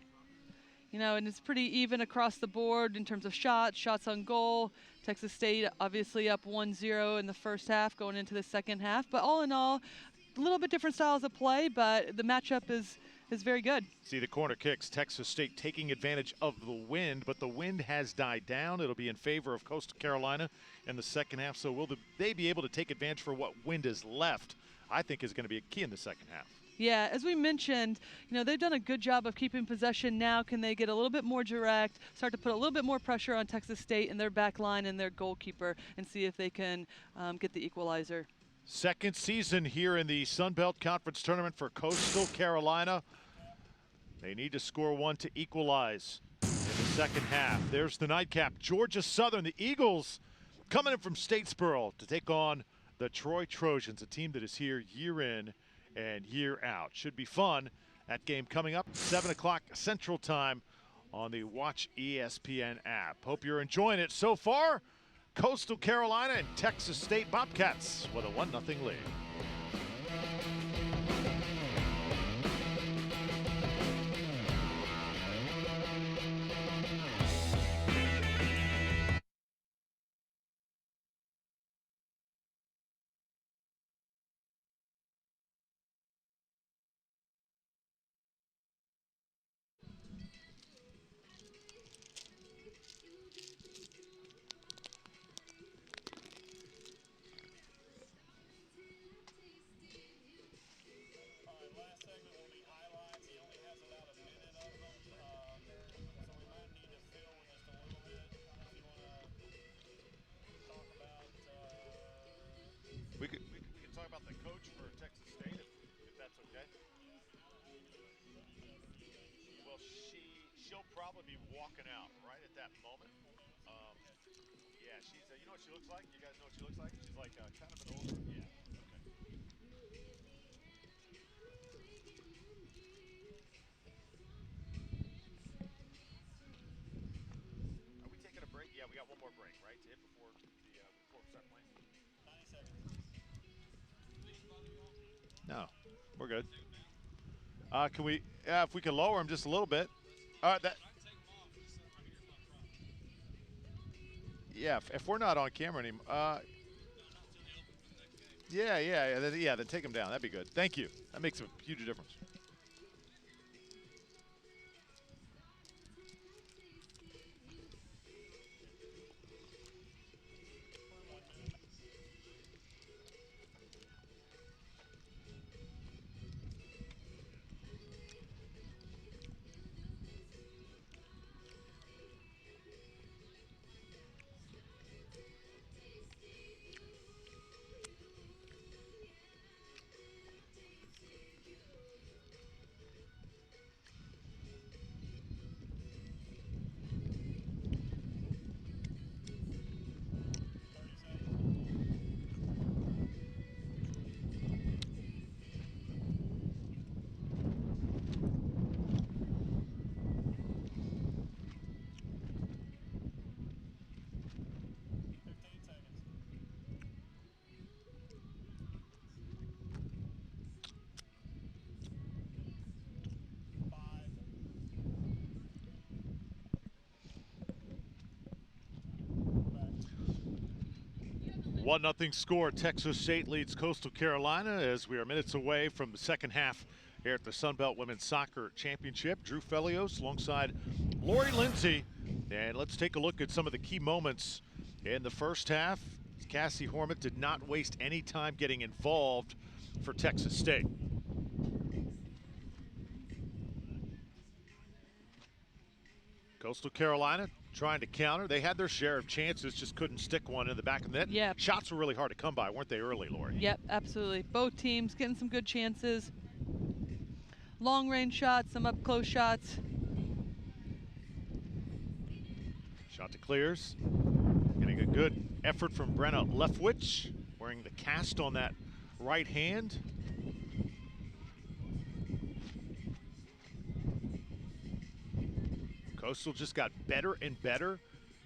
You know, and it's pretty even across the board in terms of shots on goal. Texas State obviously up 1-0 in the first half going into the second half. But all in all, a little bit different styles of play, but the matchup is very good. See the corner kicks. Texas State taking advantage of the wind, but the wind has died down. It'll be in favor of Coastal Carolina in the second half. So will they be able to take advantage for what wind is left? I think is going to be a key in the second half. Yeah, as we mentioned, you know, they've done a good job of keeping possession. Now can they get a little bit more direct, start to put a little bit more pressure on Texas State and their back line and their goalkeeper and see if they can get the equalizer. Second season here in the Sunbelt Conference Tournament for Coastal Carolina. They need to score one to equalize in the second half. There's the nightcap. Georgia Southern, the Eagles, coming in from Statesboro to take on the Troy Trojans, a team that is here year in and year out. Should be fun. That game coming up 7 o'clock Central Time on the Watch ESPN app. Hope you're enjoying it so far. Coastal Carolina and Texas State Bobcats with a 1-0 lead. We can talk about the coach for Texas State, if that's okay. Well, she'll probably be walking out right at that moment. Yeah, she's. You know what she looks like? You guys know what she looks like? She's like kind of an older. Yeah. Okay. Are we taking a break? Yeah, we got one more break, right? To hit before we start playing. 90 seconds. No, we're good. Can we? If we can lower them just a little bit. Yeah, if we're not on camera anymore. Yeah. Then take them down. That'd be good. Thank you. That makes a huge difference. 1-0 score. Texas State leads Coastal Carolina as we are minutes away from the second half here at the Sunbelt Women's Soccer Championship. Drew Felios alongside Lori Lindsay. And let's take a look at some of the key moments in the first half. Cassie Hormit did not waste any time getting involved for Texas State. Coastal Carolina trying to counter. They had their share of chances, just couldn't stick one in the back of the net. Yeah. Shots were really hard to come by, weren't they, early, Lori? Yep, absolutely. Both teams getting some good chances. Long range shots, some up close shots. Shot to clears. Getting a good effort from Brenna Leftwich, wearing the cast on that right hand. Coastal just got better and better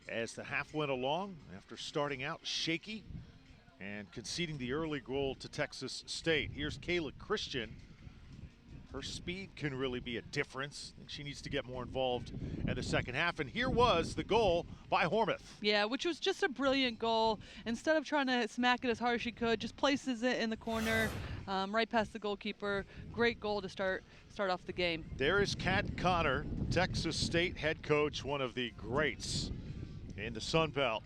as the half went along after starting out shaky and conceding the early goal to Texas State. Here's Kayla Christian. Her speed can really be a difference. I think she needs to get more involved in the second half. And here was the goal by Hormuth. Yeah, which was just a brilliant goal. Instead of trying to smack it as hard as she could, just places it in the corner, right past the goalkeeper. Great goal to start off the game. There is Kat Connor, Texas State head coach, one of the greats in the Sun Belt.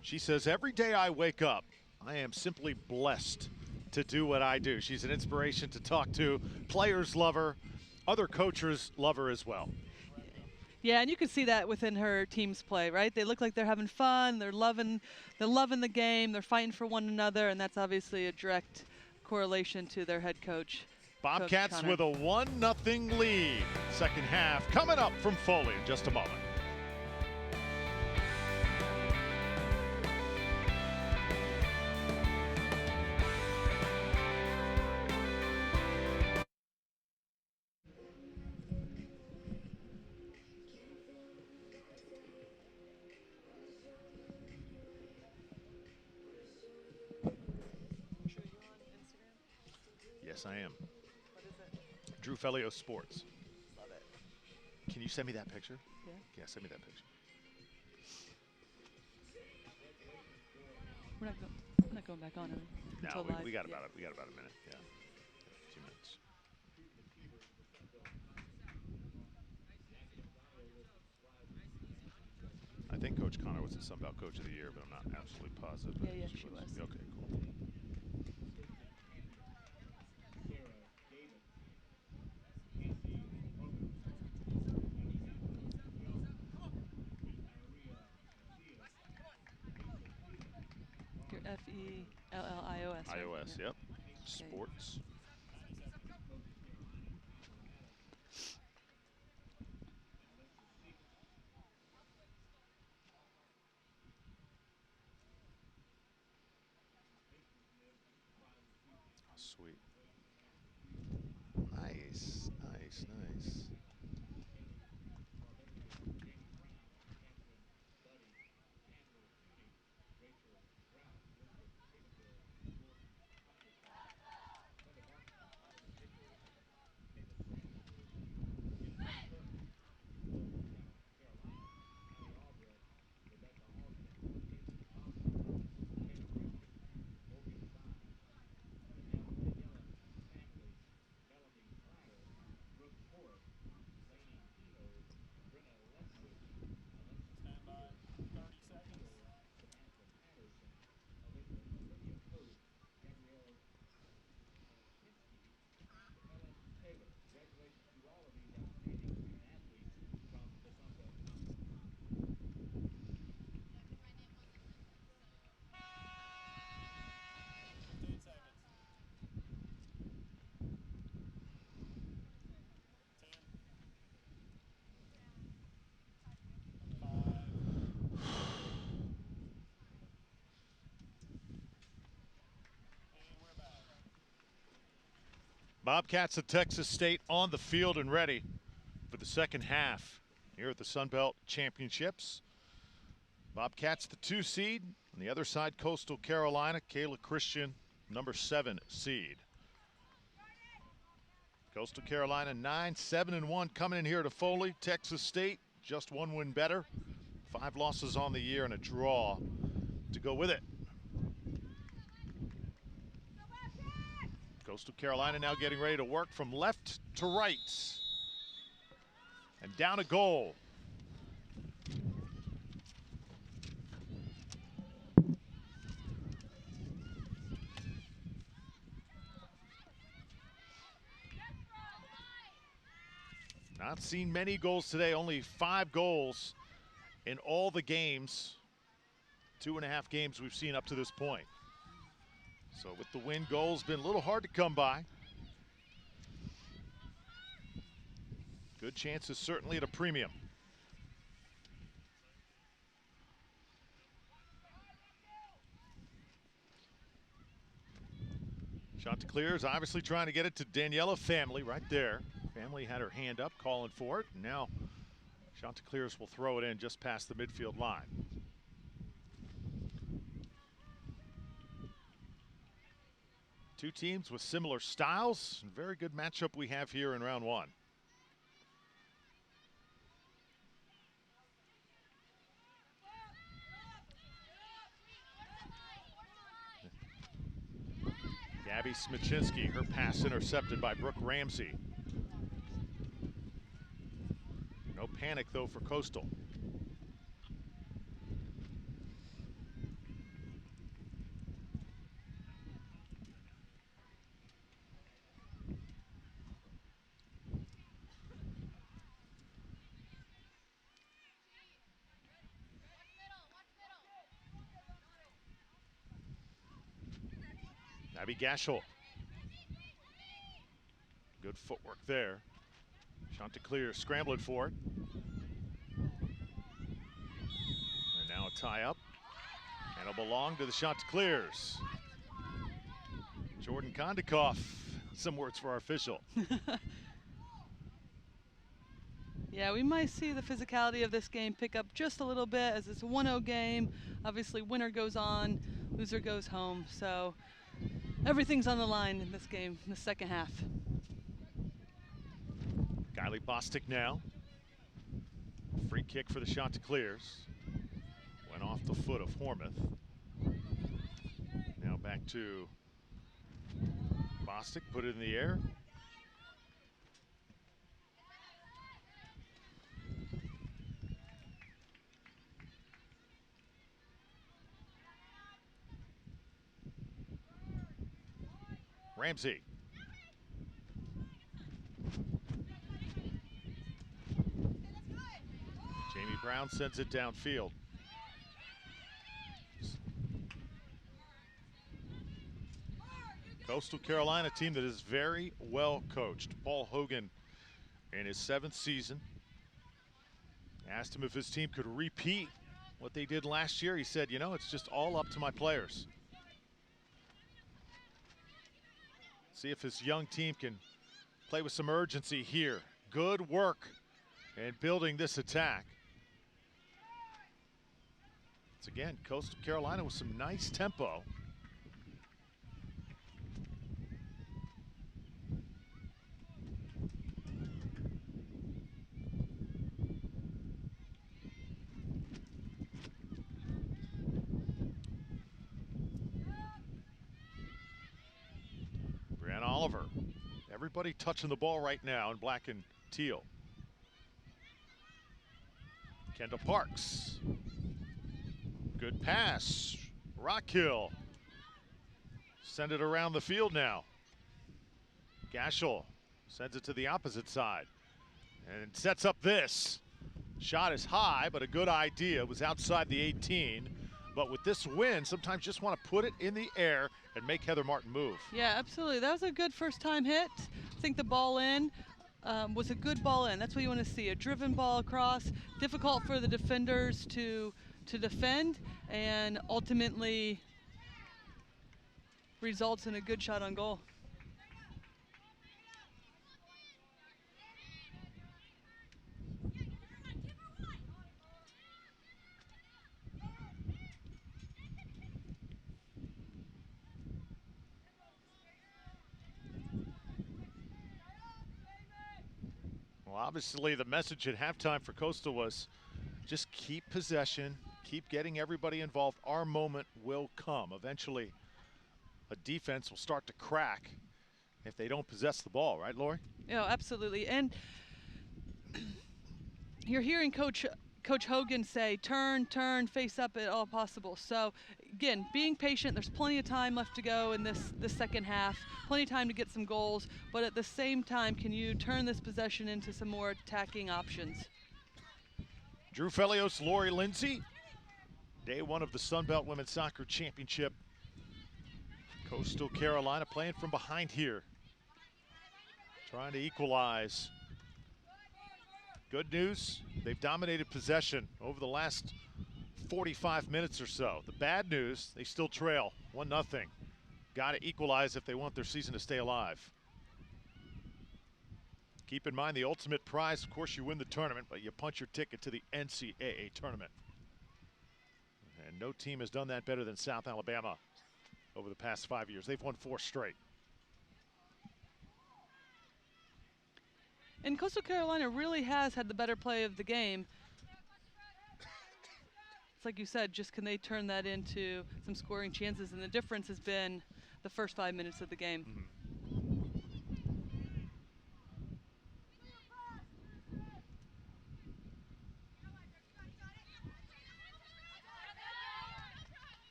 She says, every day I wake up, I am simply blessed to do what I do. She's an inspiration to talk to. Players love her. Other coaches love her as well. Yeah, and you can see that within her team's play, right? They look like they're having fun. They're loving the game. They're fighting for one another, and that's obviously a direct correlation to their head coach. Bobcats with a 1-0 lead. Second half coming up from Foley in just a moment. Yes, I am. What is it? Drew Felios Sports. Love it. Can you send me that picture? Yeah. Yeah, send me that picture. We're not going back on it. No, we got about it. We got about a minute. Yeah, 2 minutes. I think Coach Connor was the Sunbelt Coach of the Year, but I'm not absolutely positive. Yeah, she was. Okay, cool. Your F-E-L-L-I-O-S. Right? iOS, yep. Sports. Sweet. Nice, nice, nice. Bobcats of Texas State on the field and ready for the second half here at the Sunbelt Championships. Bobcats the 2 seed. On the other side, Coastal Carolina. Kayla Christian, number 7 seed. Coastal Carolina 9-7-1 coming in here to Foley. Texas State just 1 win better. 5 losses on the year and a draw to go with it. Coastal Carolina now getting ready to work from left to right. And down a goal. Not seen many goals today, only 5 goals in all the games. 2.5 games we've seen up to this point. So with the win, goals been a little hard to come by. Good chances certainly at a premium. Chanticleer is obviously trying to get it to Daniela Family right there. Family had her hand up calling for it, and now Chanticleers will throw it in just past the midfield line. Two teams with similar styles. Very good matchup we have here in round 1. Gabby Smicinski, her pass intercepted by Brooke Ramsey. No panic though for Coastal. Abby Gashel. Good footwork there. Chanticleer scrambling for it. And now a tie up. And it'll belong to the Chanticleers. Jordan Kondikoff, some words for our official. Yeah, we might see the physicality of this game pick up just a little bit as it's a 1-0 game. Obviously, winner goes on, loser goes home. So everything's on the line in this game in the second half. Kylie Bostic now. Free kick for the Chanticleers. Went off the foot of Hormuth. Now back to Bostic, put it in the air. Ramsey. Jamie Brown sends it downfield. Coastal Carolina team that is very well coached. Paul Hogan in his 7th season. Asked him if his team could repeat what they did last year. He said, you know, it's just all up to my players. See if his young team can play with some urgency here. Good work in building this attack. It's again, Coastal Carolina with some nice tempo. Brianna Oliver. Everybody touching the ball right now in black and teal. Kendall Parks. Good pass. Rockhill. Send it around the field now. Gashel sends it to the opposite side and sets up this. Shot is high, but a good idea. It was outside the 18. But with this win, sometimes you just want to put it in the air and make Heather Martin move. Yeah, absolutely. That was a good first time hit. I think the ball in was a good ball in. That's what you want to see. A driven ball across. Difficult for the defenders to defend, and ultimately results in a good shot on goal. Well, obviously the message at halftime for Coastal was just keep possession, keep getting everybody involved. Our moment will come. Eventually, a defense will start to crack if they don't possess the ball, right, Lori? Yeah, absolutely. And you're hearing Coach Hogan say, turn, face up at all possible. So, again, being patient. There's plenty of time left to go in this second half. Plenty of time to get some goals. But at the same time, can you turn this possession into some more attacking options? Drew Felios, Lori Lindsay. Day one of the Sunbelt Women's Soccer Championship. Coastal Carolina playing from behind here. Trying to equalize. Good news, they've dominated possession over the last 45 minutes or so. The bad news, they still trail 1-0. Got to equalize if they want their season to stay alive. Keep in mind the ultimate prize, of course, you win the tournament, but you punch your ticket to the NCAA tournament. And no team has done that better than South Alabama over the past 5 years. They've won 4 straight. And Coastal Carolina really has had the better play of the game. It's like you said, just can they turn that into some scoring chances? And the difference has been the first 5 minutes of the game.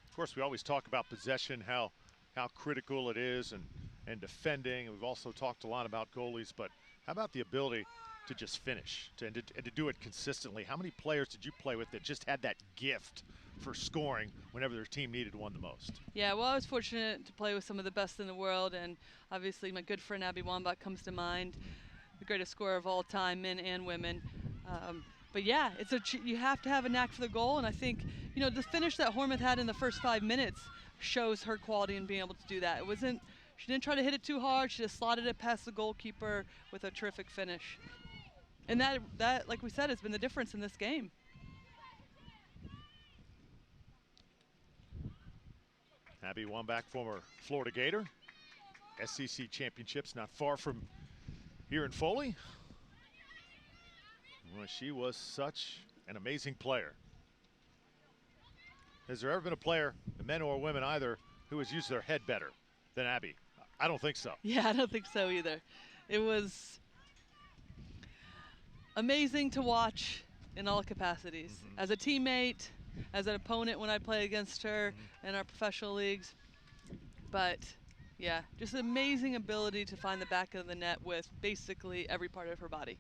Of course, we always talk about possession, how critical it is, and defending. And we've also talked a lot about goalies, but how about the ability to just finish and to do it consistently? How many players did you play with that just had that gift for scoring whenever their team needed one the most? Yeah, well, I was fortunate to play with some of the best in the world, and obviously my good friend Abby Wambach comes to mind, the greatest scorer of all time, men and women. But yeah, you have to have a knack for the goal, and I think, you know, the finish that Hormuth had in the first 5 minutes shows her quality in being able to do that. She didn't try to hit it too hard. She just slotted it past the goalkeeper with a terrific finish. And that, like we said, has been the difference in this game. Abby Wambach, former Florida Gator. SEC championships not far from here in Foley. Well, she was such an amazing player. Has there ever been a player, men or women either, who has used their head better than Abby? I don't think so. Yeah, I don't think so either. It was amazing to watch in all capacities. As a teammate, as an opponent when I play against her in our professional leagues. But yeah, just an amazing ability to find the back of the net with basically every part of her body.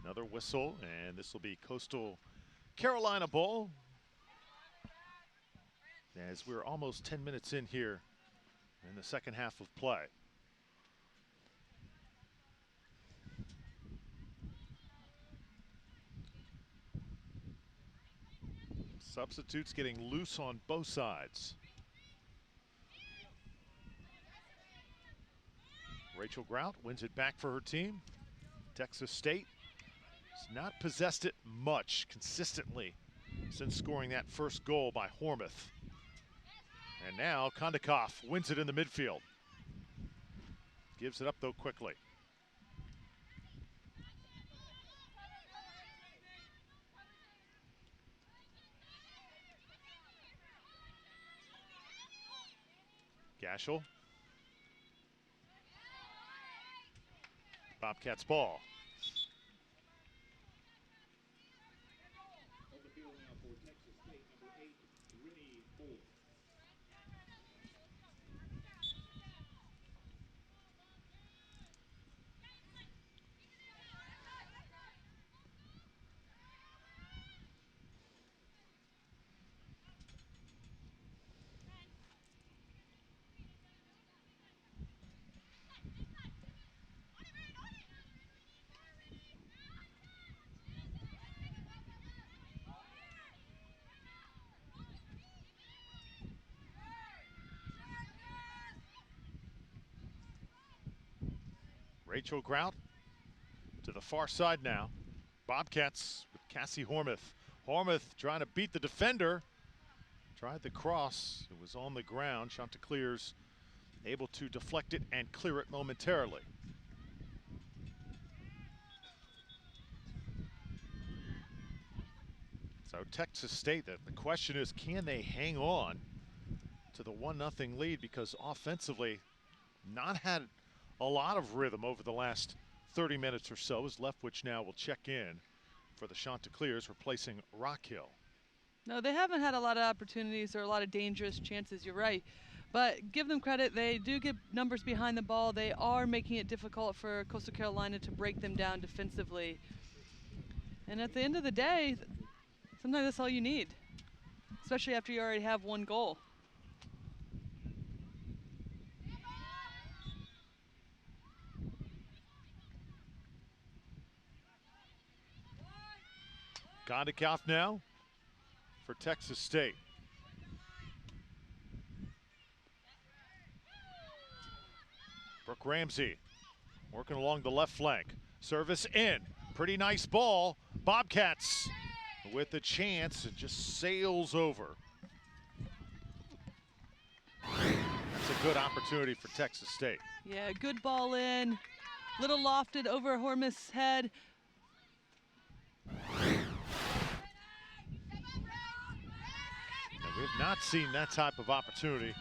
Another whistle, and this will be Coastal Carolina ball. As we're almost 10 minutes in here in the second half of play. Substitutes getting loose on both sides. Rachel Grout wins it back for her team. Texas State has not possessed it much consistently since scoring that first goal by Hormuth. And now Kondakov wins it in the midfield. Gives it up though quickly. Gashel. Bobcats ball. Rachel Grout to the far side now. Bobcats with Cassie Hormuth. Hormuth trying to beat the defender. Tried the cross. It was on the ground. Chanticleer's able to deflect it and clear it momentarily. So Texas State, the question is, can they hang on to the 1-0 lead? Because offensively, not had a lot of rhythm over the last 30 minutes or so, as Leftwich now will check in for the Chanticleers, replacing Rockhill. No, they haven't had a lot of opportunities or a lot of dangerous chances, you're right. But give them credit, they do get numbers behind the ball. They are making it difficult for Coastal Carolina to break them down defensively. And at the end of the day, sometimes that's all you need, especially after you already have one goal. Gondikoff now for Texas State. Brooke Ramsey working along the left flank. Service in. Pretty nice ball. Bobcats with a chance. It just sails over. That's a good opportunity for Texas State. Yeah, good ball in. Little lofted over Hormuth's head. We have not seen that type of opportunity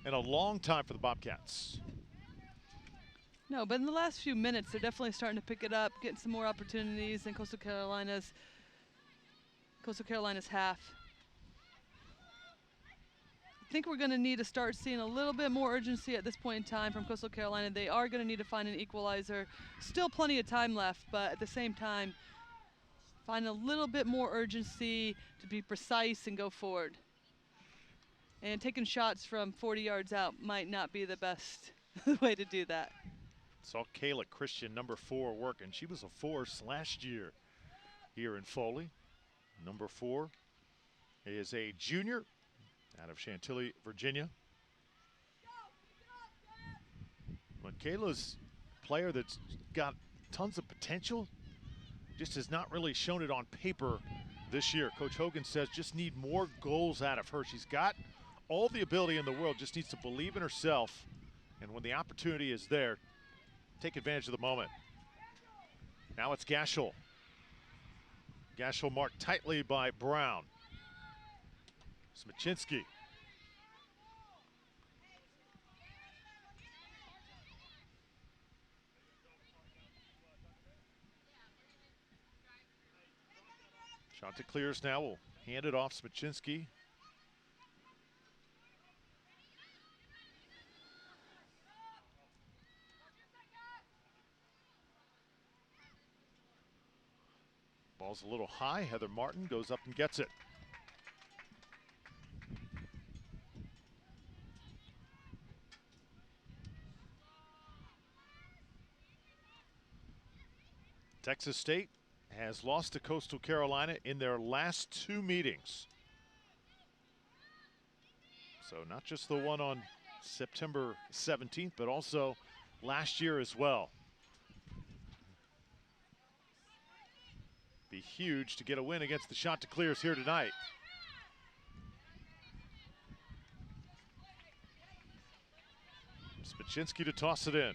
in a long time for the Bobcats. No, but in the last few minutes, they're definitely starting to pick it up, getting some more opportunities in Coastal Carolina's half. I think we're going to need to start seeing a little bit more urgency at this point in time from Coastal Carolina. They are going to need to find an equalizer. Still plenty of time left, but at the same time, find a little bit more urgency to be precise and go forward. And taking shots from 40 yards out might not be the best way to do that. Saw Kayla Christian, number 4, working. She was a force last year here in Foley. Number 4 is a junior out of Chantilly, Virginia. But Kayla's a player that's got tons of potential, just has not really shown it on paper this year. Coach Hogan says just need more goals out of her. She's got all the ability in the world, just needs to believe in herself. And when the opportunity is there, take advantage of the moment. Now it's Gashel. Gashel marked tightly by Brown. Smachinski. Chanticleers now will hand it off. Smachinski. Ball's a little high. Heather Martin goes up and gets it. Texas State has lost to Coastal Carolina in their last 2 meetings. So not just the one on September 17th, but also last year as well. Be huge to get a win against the Chanticleers here tonight. Spachinski to toss it in.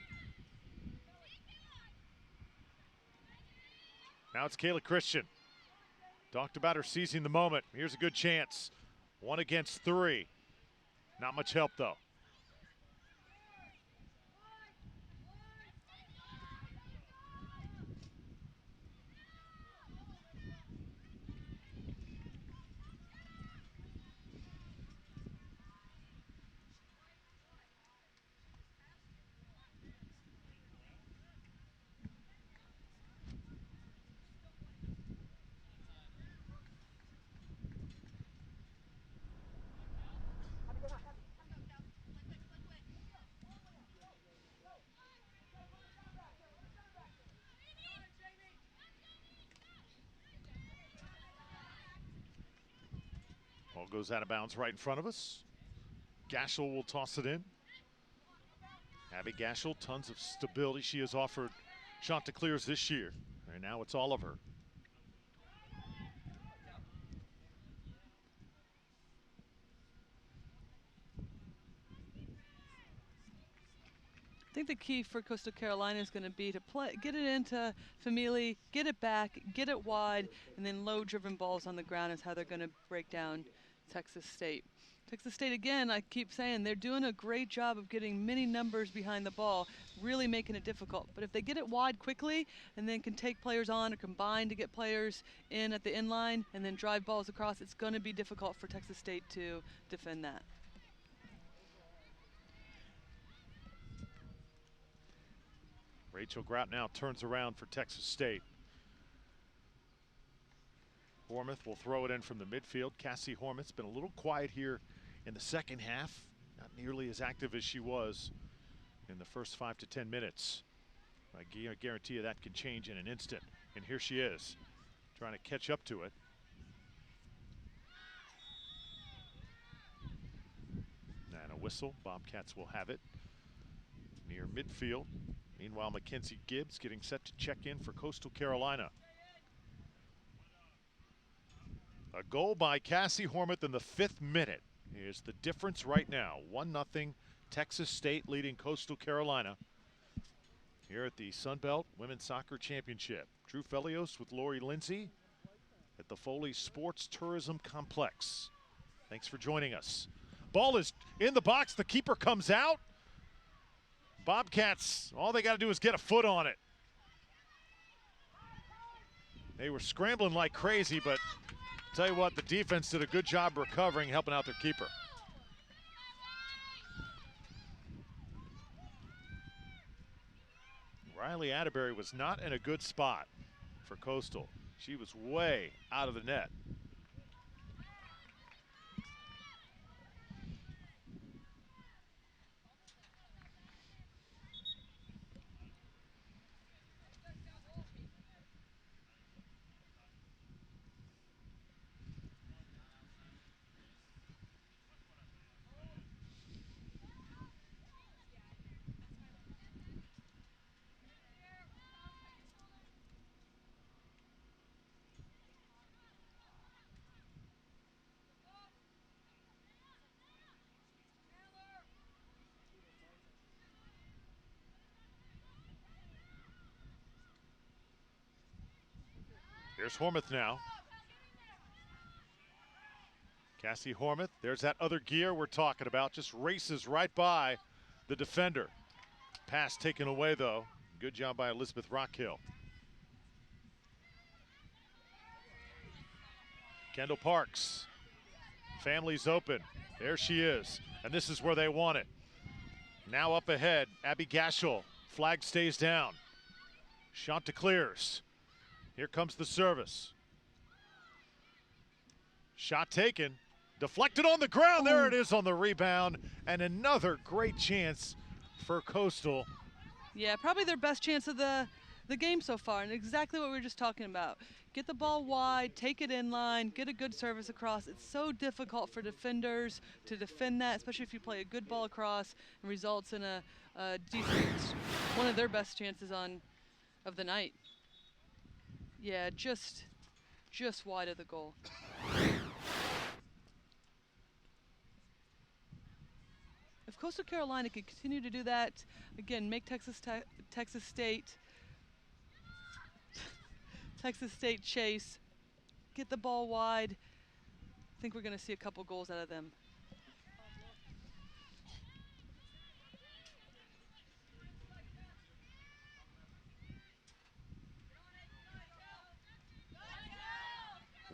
Now it's Kayla Christian. Talked about her seizing the moment. Here's a good chance. 1 against 3. Not much help though. Ball goes out of bounds right in front of us. Gashel will toss it in. Abby Gashel, tons of stability she has offered Chanticleers this year. And now it's all of her. I think the key for Coastal Carolina is going to be to get it into Famili, get it back, get it wide, and then low-driven balls on the ground is how they're going to break down Texas State. Texas State, again, I keep saying, they're doing a great job of getting many numbers behind the ball, really making it difficult. But if they get it wide quickly and then can take players on or combine to get players in at the end line and then drive balls across, it's going to be difficult for Texas State to defend that. Rachel Grout now turns around for Texas State. Hormuth will throw it in from the midfield. Cassie Hormuth's been a little quiet here in the second half, not nearly as active as she was in the first 5 to 10 minutes. I guarantee you that can change in an instant. And here she is, trying to catch up to it. And a whistle. Bobcats will have it near midfield. Meanwhile, Mackenzie Gibbs getting set to check in for Coastal Carolina. A goal by Cassie Hormuth in the 5th minute is the difference right now. 1-0 Texas State leading Coastal Carolina here at the Sunbelt Women's Soccer Championship. Drew Felios with Lori Lindsay at the Foley Sports Tourism Complex. Thanks for joining us. Ball is in the box. The keeper comes out. Bobcats, all they got to do is get a foot on it. They were scrambling like crazy, but tell you what, the defense did a good job recovering, helping out their keeper. Riley Atterbury was not in a good spot for Coastal. She was way out of the net. Here's Hormuth now. Cassie Hormuth, there's that other gear we're talking about, just races right by the defender. Pass taken away though. Good job by Elizabeth Rockhill. Kendall Parks. Family's open. There she is. And this is where they want it. Now up ahead, Abby Gashel. Flag stays down. Shot to clears. Here comes the service. Shot taken. Deflected on the ground. There it is on the rebound. And another great chance for Coastal. Yeah, probably their best chance of the game so far, and exactly what we were just talking about. Get the ball wide, take it in line, get a good service across. It's so difficult for defenders to defend that, especially if you play a good ball across and results in a decent, one of their best chances of the night. Yeah, just wide of the goal. If Coastal Carolina could continue to do that, again, make Texas State chase, get the ball wide, I think we're going to see a couple goals out of them.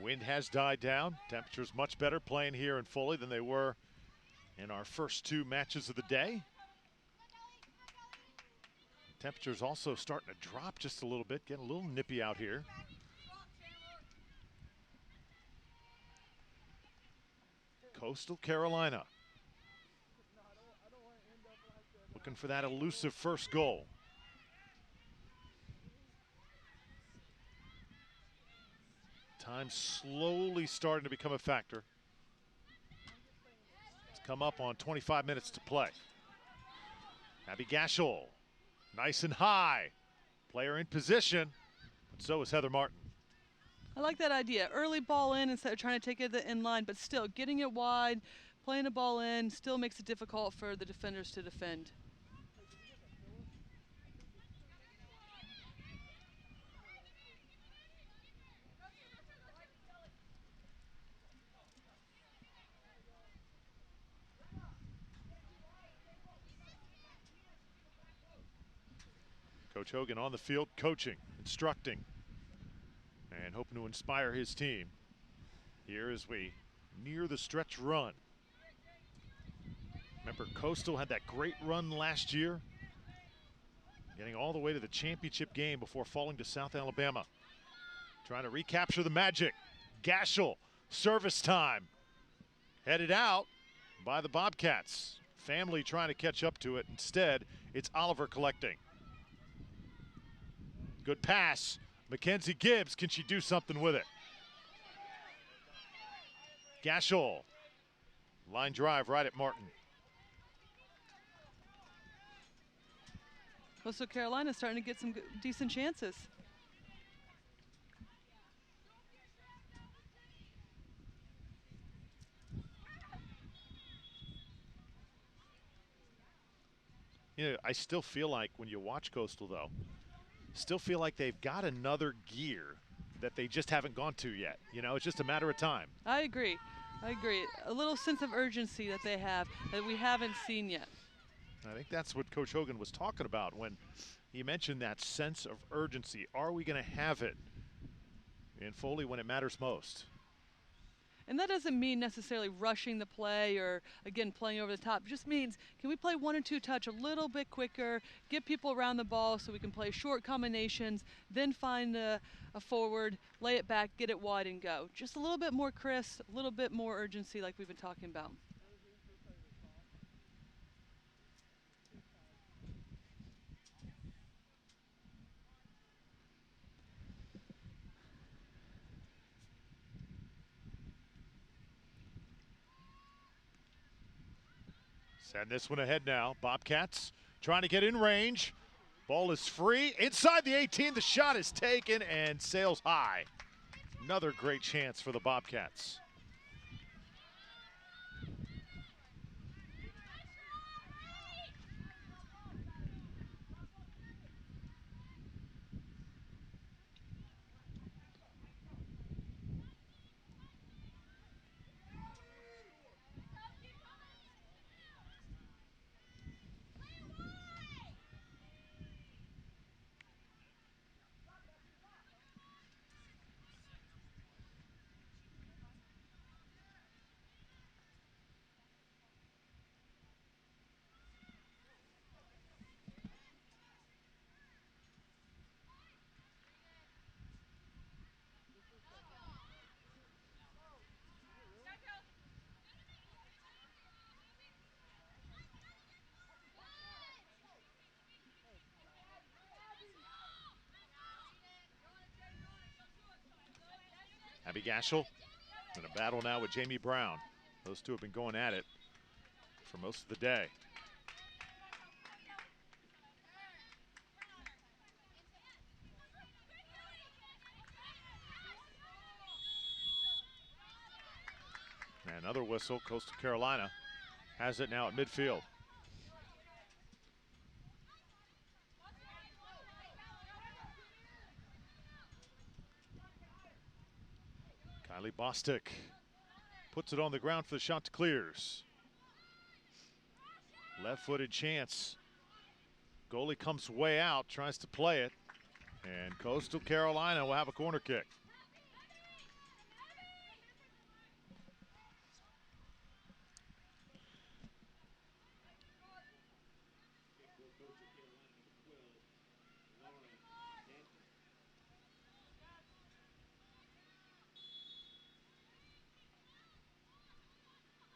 Wind has died down. Temperatures much better playing here in Foley than they were in our first 2 matches of the day. Temperatures also starting to drop just a little bit, getting a little nippy out here. Coastal Carolina looking for that elusive first goal. Time slowly starting to become a factor. It's come up on 25 minutes to play. Abby Gashel, nice and high. Player in position, but so is Heather Martin. I like that idea. Early ball in instead of trying to take it in line, but still getting it wide, playing the ball in, still makes it difficult for the defenders to defend. Coach Hogan on the field coaching, instructing, and hoping to inspire his team here as we near the stretch run. Remember, Coastal had that great run last year, getting all the way to the championship game before falling to South Alabama. Trying to recapture the magic. Gashel, service time. Headed out by the Bobcats. Family trying to catch up to it. Instead, it's Oliver collecting. Good pass. Mackenzie Gibbs, can she do something with it? Gashel, line drive right at Martin. Coastal Carolina starting to get some decent chances. You know, I still feel like when you watch Coastal, though, still feel like they've got another gear that they just haven't gone to yet. You know, it's just a matter of time. I agree. I agree. A little sense of urgency that they have that we haven't seen yet. I think that's what Coach Hogan was talking about when he mentioned that sense of urgency. Are we going to have it in Foley when it matters most? And that doesn't mean necessarily rushing the play or, again, playing over the top. It just means, can we play 1 or 2 touch a little bit quicker, get people around the ball so we can play short combinations, then find a forward, lay it back, get it wide and go. Just a little bit more crisp, a little bit more urgency like we've been talking about. Send this one ahead now. Bobcats trying to get in range. Ball is free. Inside the 18, the shot is taken and sails high. Another great chance for the Bobcats. Abby Gashel in a battle now with Jamie Brown. Those two have been going at it for most of the day. And another whistle. Coastal Carolina has it now at midfield. Kylie Bostic puts it on the ground for the Chanticleers. Left-footed chance. Goalie comes way out, tries to play it, and Coastal Carolina will have a corner kick.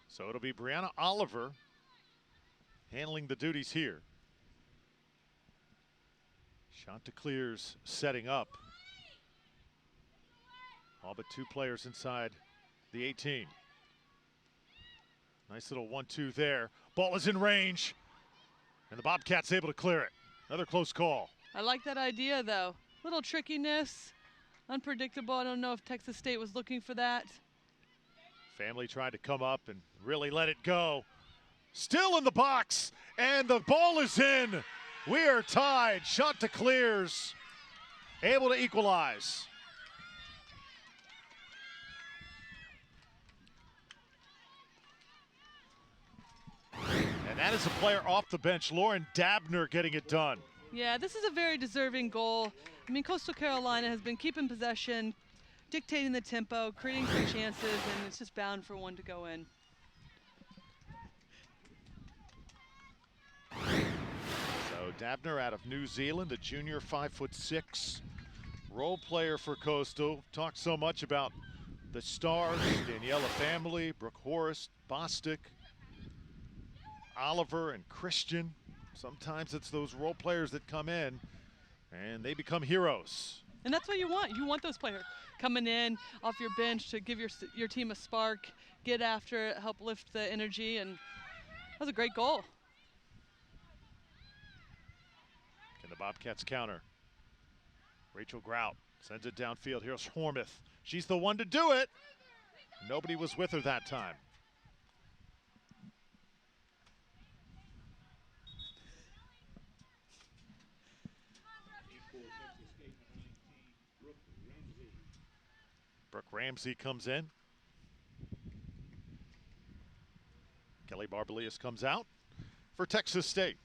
So it'll be Brianna Oliver handling the duties here. Chanticleers setting up. All but 2 players inside the 18. Nice little 1-2 there. Ball is in range, and the Bobcats able to clear it. Another close call. I like that idea, though. Little trickiness, unpredictable. I don't know if Texas State was looking for that. Family tried to come up and really let it go. Still in the box, and the ball is in. We are tied. Chanticleers able to equalize. And that is a player off the bench, Lauren Dabner, getting it done. Yeah, this is a very deserving goal. I mean, Coastal Carolina has been keeping possession, dictating the tempo, creating some chances, and it's just bound for one to go in. So Dabner out of New Zealand, a junior 5'6" role player for Coastal. Talked so much about the stars, Daniela family, Brooke Horace, Bostic, Oliver, and Christian. Sometimes it's those role players that come in and they become heroes. And that's what you want. You want those players coming in off your bench to give your team a spark, get after it, help lift the energy, and that was a great goal. Can the Bobcats counter? Rachel Grout sends it downfield. Here's Hormuth. She's the one to do it. Nobody was with her that time. Brooke Ramsey comes in. Kelly Barbalias comes out for Texas State.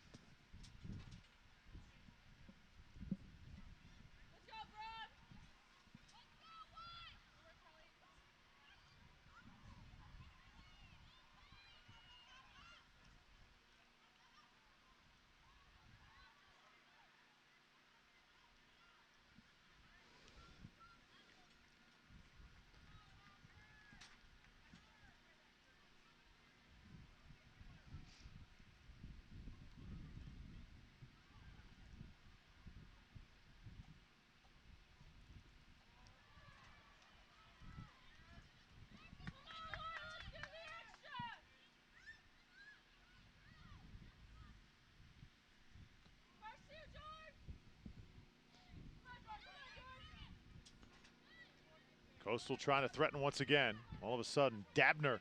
Coastal trying to threaten once again. All of a sudden, Dabner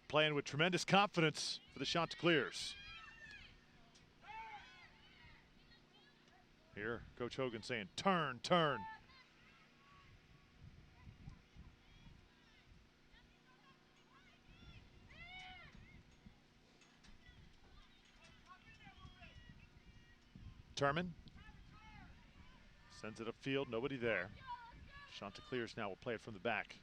playing with tremendous confidence for the Chanticleers. Here, Coach Hogan saying, turn, turn. Turman sends it upfield, nobody there. Chanticleers now will play it from the back.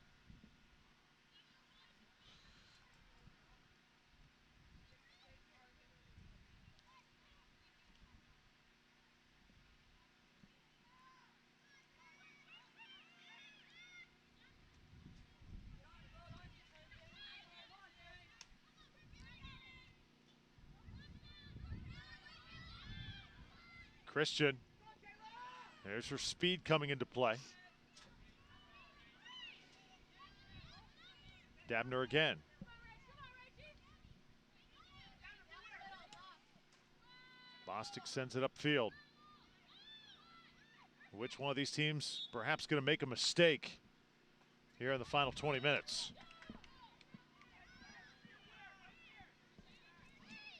Christian, there's her speed coming into play. Dabner again. Bostic sends it upfield. Which one of these teams perhaps going to make a mistake here in the final 20 minutes?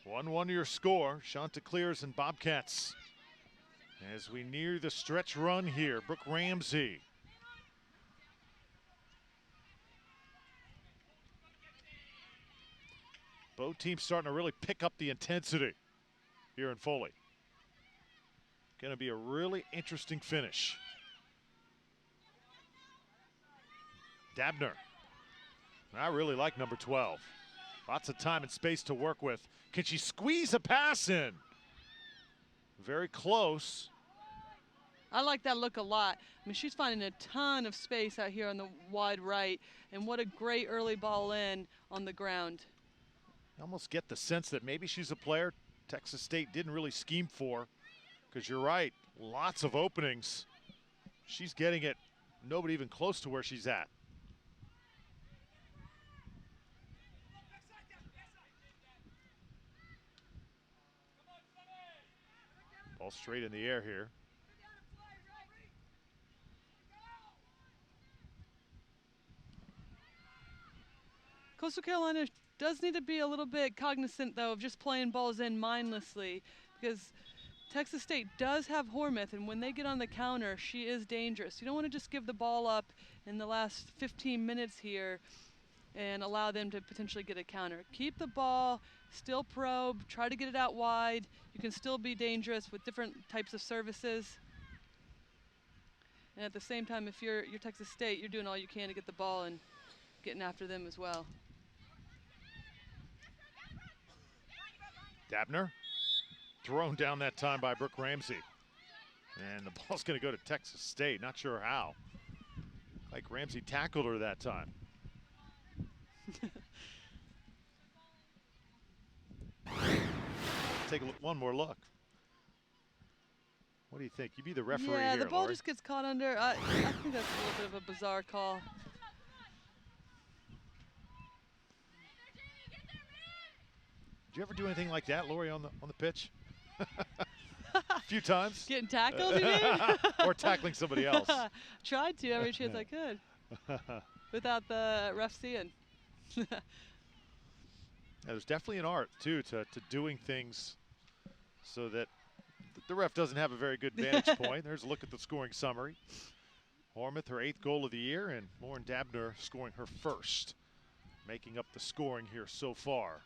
1-1 your score, Chanticleers and Bobcats. As we near the stretch run here, Brooke Ramsey. Both teams starting to really pick up the intensity here in Foley. Going to be a really interesting finish. Dabner. I really like number 12. Lots of time and space to work with. Can she squeeze a pass in? Very close. I like that look a lot. I mean, she's finding a ton of space out here on the wide right, and what a great early ball in on the ground. I almost get the sense that maybe she's a player Texas State didn't really scheme for, because you're right, lots of openings. She's getting it, nobody even close to where she's at. Ball straight in the air here. Coastal Carolina does need to be a little bit cognizant, though, of just playing balls in mindlessly, because Texas State does have Hormuth, and when they get on the counter, she is dangerous. You don't want to just give the ball up in the last 15 minutes here and allow them to potentially get a counter. Keep the ball, still probe, try to get it out wide. You can still be dangerous with different types of services. And at the same time, if you're Texas State, you're doing all you can to get the ball and getting after them as well. Dabner thrown down that time by Brooke Ramsey. And the ball's going to go to Texas State. Not sure how. Like Ramsey tackled her that time. Take a look, one more look. What do you think? You be the referee yeah, here, the ball Lori. just gets caught under. I think that's a little bit of a bizarre call. Did you ever do anything like that, Lori, on the pitch? A few times. Getting tackled, you mean? Or tackling somebody else. Tried to every chance I could, without the ref seeing. Yeah, there's definitely an art too to doing things so that the ref doesn't have a very good vantage point. There's a look at the scoring summary. Hormuth, her 8th goal of the year, and Lauren Dabner scoring her 1st, making up the scoring here so far.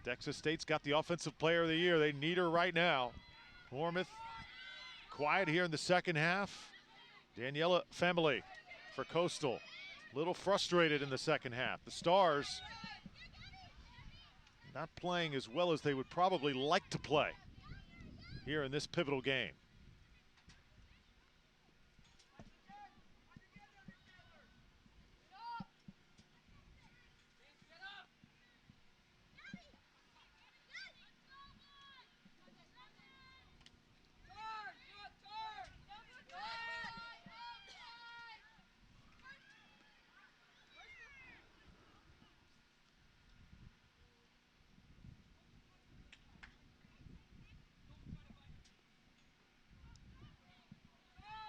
Texas State's got the offensive player of the year. They need her right now. Hormuth quiet here in the second half. Daniela Family for Coastal. Little frustrated in the second half. The Stars not playing as well as they would probably like to play here in this pivotal game.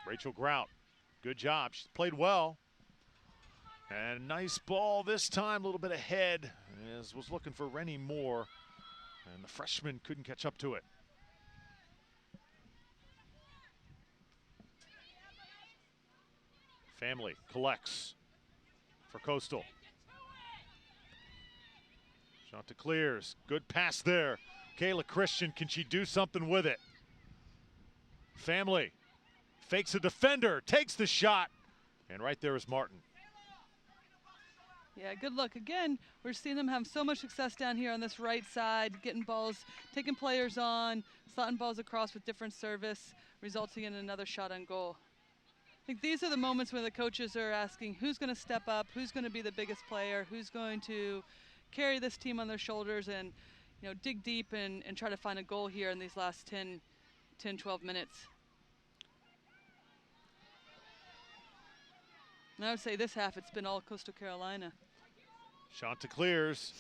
Rachel Grout, good job. She's played well. And nice ball this time, a little bit ahead, as was looking for Rennie Moore. And the freshman couldn't catch up to it. Family collects for Coastal. Shanta clears, good pass there. Kayla Christian, can she do something with it? Family fakes a defender, takes the shot, and right there is Martin. Yeah, good look. Again, we're seeing them have so much success down here on this right side, getting balls, taking players on, slotting balls across with different service, resulting in another shot on goal. I think these are the moments when the coaches are asking who's going to step up, who's going to be the biggest player, who's going to carry this team on their shoulders and, you know, dig deep and try to find a goal here in these last 10, 12 minutes. And I would say this half, it's been all Coastal Carolina. Shanta clears,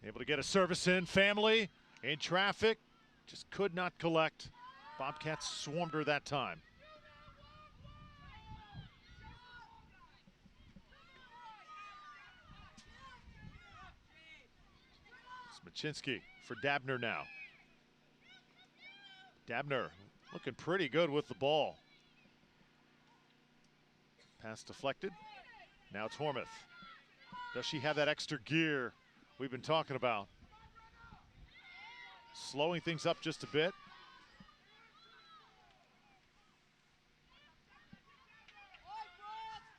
able to get a service in. Family in traffic, just could not collect. Bobcats swarmed her that time. Smaczynski for Dabner now. Dabner looking pretty good with the ball. Pass deflected. Now it's Hormuth. Does she have that extra gear we've been talking about? Slowing things up just a bit.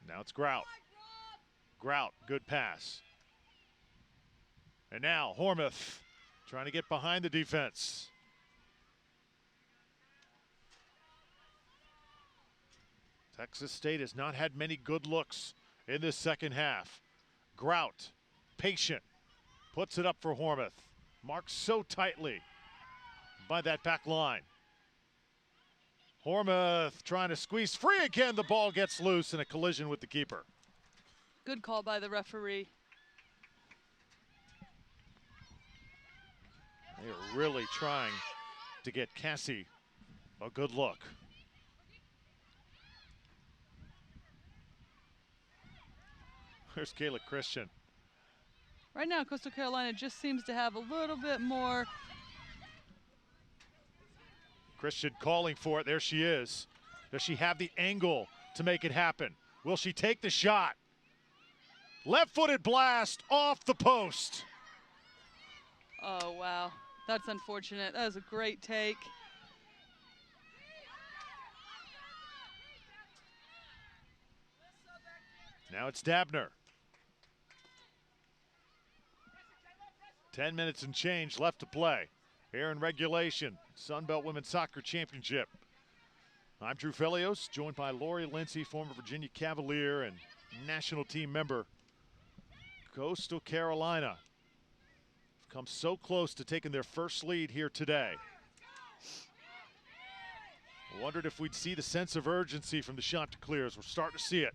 Now it's Grout. Grout, good pass. And now Hormuth trying to get behind the defense. Texas State has not had many good looks in this second half. Grout, patient, puts it up for Hormuth. Marked so tightly by that back line. Hormuth trying to squeeze free again. The ball gets loose in a collision with the keeper. Good call by the referee. They are really trying to get Cassie a good look. There's Kayla Christian. Right now, Coastal Carolina just seems to have a little bit more Christian calling for it. There she is. Does she have the angle to make it happen? Will she take the shot? Left-footed blast off the post. Oh, wow. That's unfortunate. That was a great take. Now it's Dabner. 10 minutes and change left to play. Here in regulation, Sunbelt Women's Soccer Championship. I'm Drew Felios, joined by Lori Lindsay, former Virginia Cavalier and national team member. Coastal Carolina have come so close to taking their first lead here today. I wondered if we'd see the sense of urgency from the Chanticleers. We're starting to see it.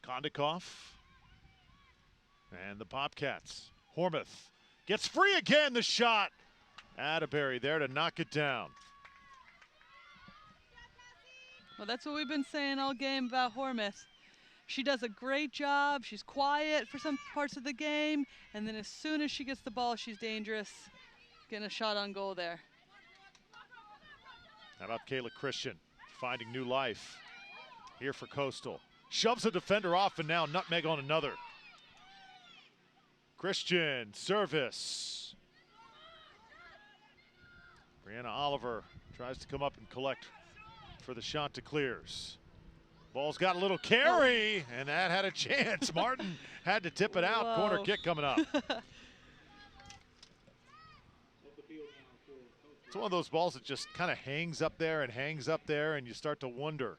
Kondikoff and the Bobcats. Hormuth gets free again, the shot. Atterbury there to knock it down. Well, that's what we've been saying all game about Hormuth. She does a great job. She's quiet for some parts of the game, and then as soon as she gets the ball, she's dangerous. Getting a shot on goal there. How about Kayla Christian finding new life here for Coastal? Shoves a defender off and now nutmeg on another. Christian, service. Brianna Oliver tries to come up and collect for the Chanticleers. Ball's got a little carry, and that had a chance. Martin had to tip it out. Whoa. Corner kick coming up. It's one of those balls that just kind of hangs up there and hangs up there, and you start to wonder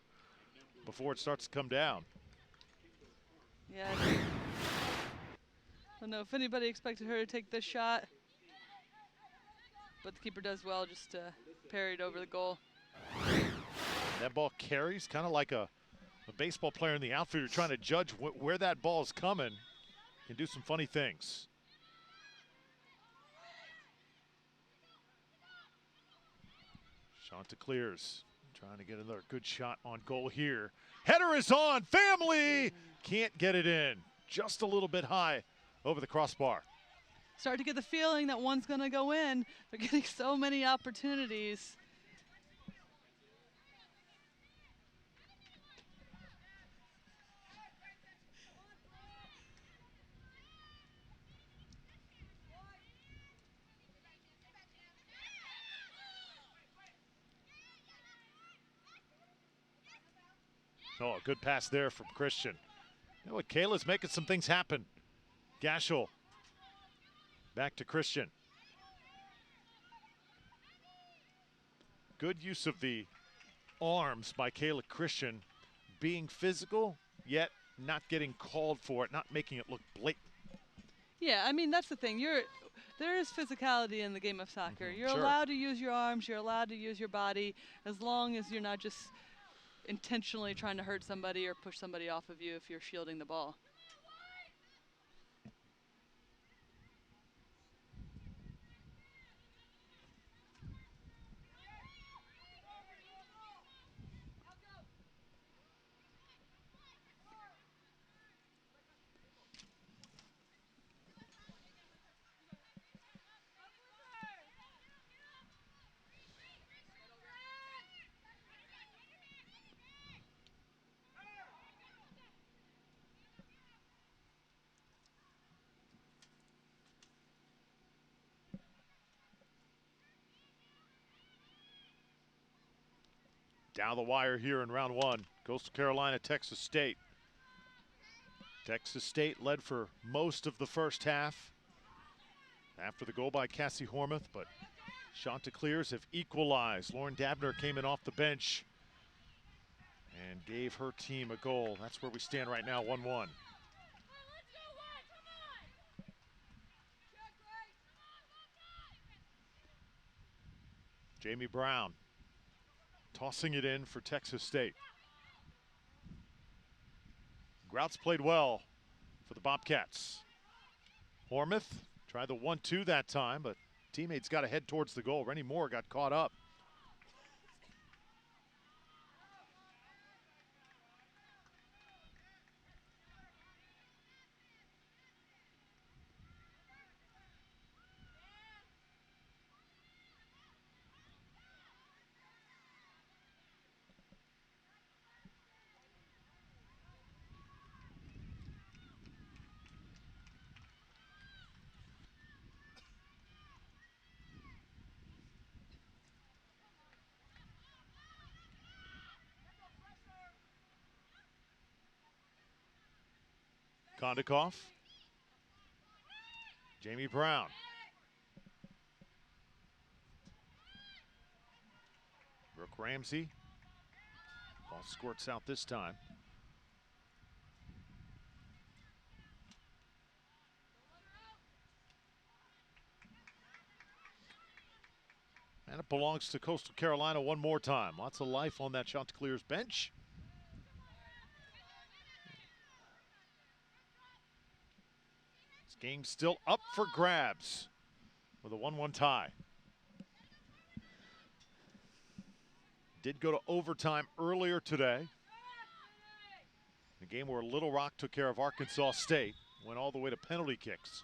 before it starts to come down. Yeah. I don't know if anybody expected her to take this shot, but the keeper does well just to parry it over the goal. That ball carries kind of like a baseball player in the outfield trying to judge where that ball is coming. Can do some funny things. Chanticleers trying to get another good shot on goal here. Header is on. Family can't get it in. Just a little bit high over the crossbar. Start to get the feeling that one's going to go in. They're getting so many opportunities. Oh, a good pass there from Christian. You know what, Kayla's making some things happen. Gashel back to Christian. Good use of the arms by Kayla Christian, being physical, yet not getting called for it, not making it look blatant. Yeah, I mean, that's the thing. There is physicality in the game of soccer. You're Sure. allowed to use your arms. You're allowed to use your body, as long as you're not just intentionally trying to hurt somebody or push somebody off of you if you're shielding the ball. Down the wire here in round one. Coastal Carolina, Texas State. Texas State led for most of the first half after the goal by Cassie Hormuth, but Chanticleers have equalized. Lauren Dabner came in off the bench and gave her team a goal. That's where we stand right now, 1-1. Jamie Brown tossing it in for Texas State. Grout's played well for the Bobcats. Hormuth tried the 1-2 that time, but teammates got to head towards the goal. Rennie Moore got caught up. Kondikoff. Jamie Brown. Brooke Ramsey. Ball squirts out this time. And it belongs to Coastal Carolina one more time. Lots of life on that Chanticleer's bench. This game's still up for grabs with a 1-1 tie. Did go to overtime earlier today. The game where Little Rock took care of Arkansas State, went all the way to penalty kicks.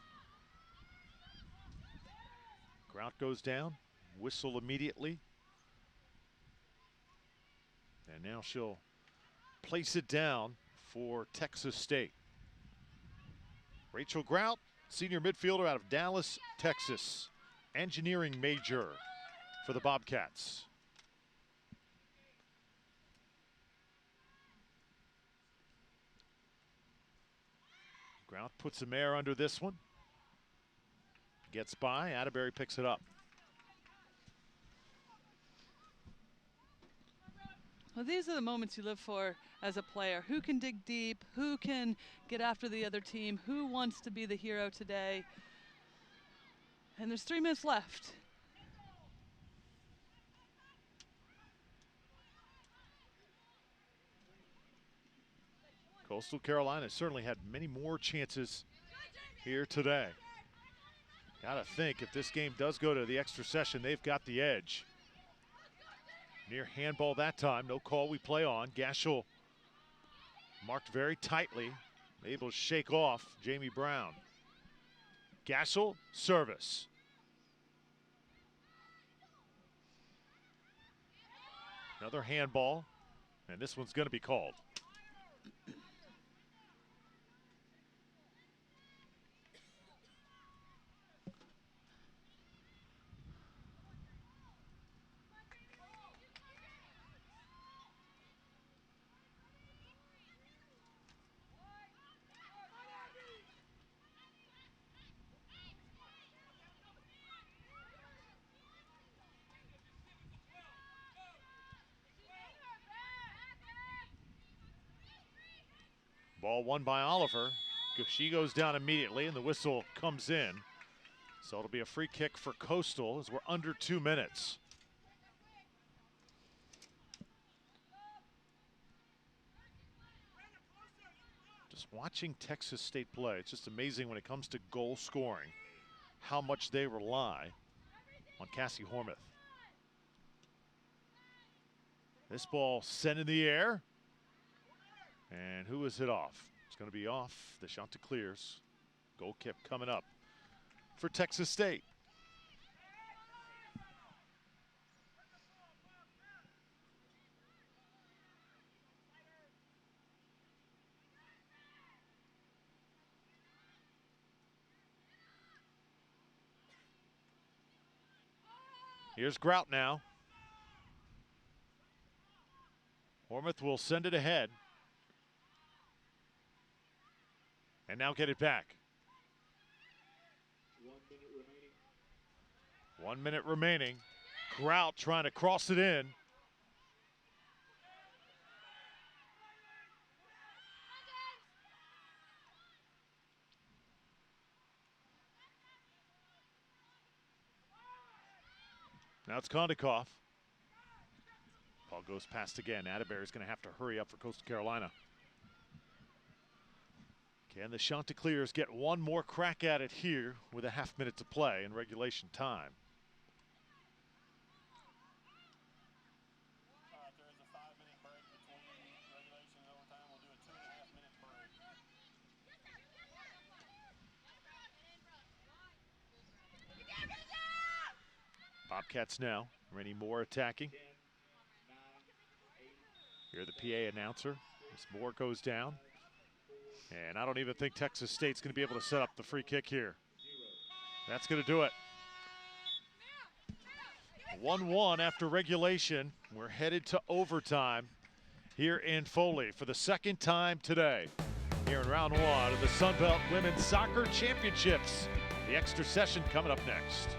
Grout goes down, whistle immediately. And now she'll place it down for Texas State. Rachel Grout, senior midfielder out of Dallas, Texas. Engineering major for the Bobcats. Grout puts some air under this one. Gets by, Atterbury picks it up. Well, these are the moments you live for as a player. Who can dig deep? Who can get after the other team? Who wants to be the hero today? And there's 3 minutes left. Coastal Carolina certainly had many more chances here today. Gotta think if this game does go to the extra session, they've got the edge. Near handball that time, no call, we play on. Gashel marked very tightly, able to shake off Jamie Brown. Gashel, service. Another handball, and this one's gonna be called. Ball won by Oliver. She goes down immediately and the whistle comes in. So it'll be a free kick for Coastal as we're under 2 minutes. Just watching Texas State play, it's just amazing when it comes to goal scoring, how much they rely on Cassie Hormuth. This ball sent in the air. And who is it off? It's going to be off the Chanticleers. Goal kick coming up for Texas State. Here's Grout now. Hormuth will send it ahead. And now get it back. 1 minute remaining. Grout trying to cross it in. Now it's Kondikoff. Ball goes past again. Atterbury's going to have to hurry up for Coastal Carolina. And the Chanticleers get one more crack at it here with a half-minute to play in regulation time. There is a 5-minute break between regulation and overtime. We'll do a 2.5-minute break. Bobcats now. Rennie Moore attacking. Here the PA announcer as Moore goes down. And I don't even think Texas State's going to be able to set up the free kick here. That's going to do it. 1-1 after regulation. We're headed to overtime here in Foley for the second time today. Here in round one of the Sunbelt Women's Soccer Championships. The extra session coming up next.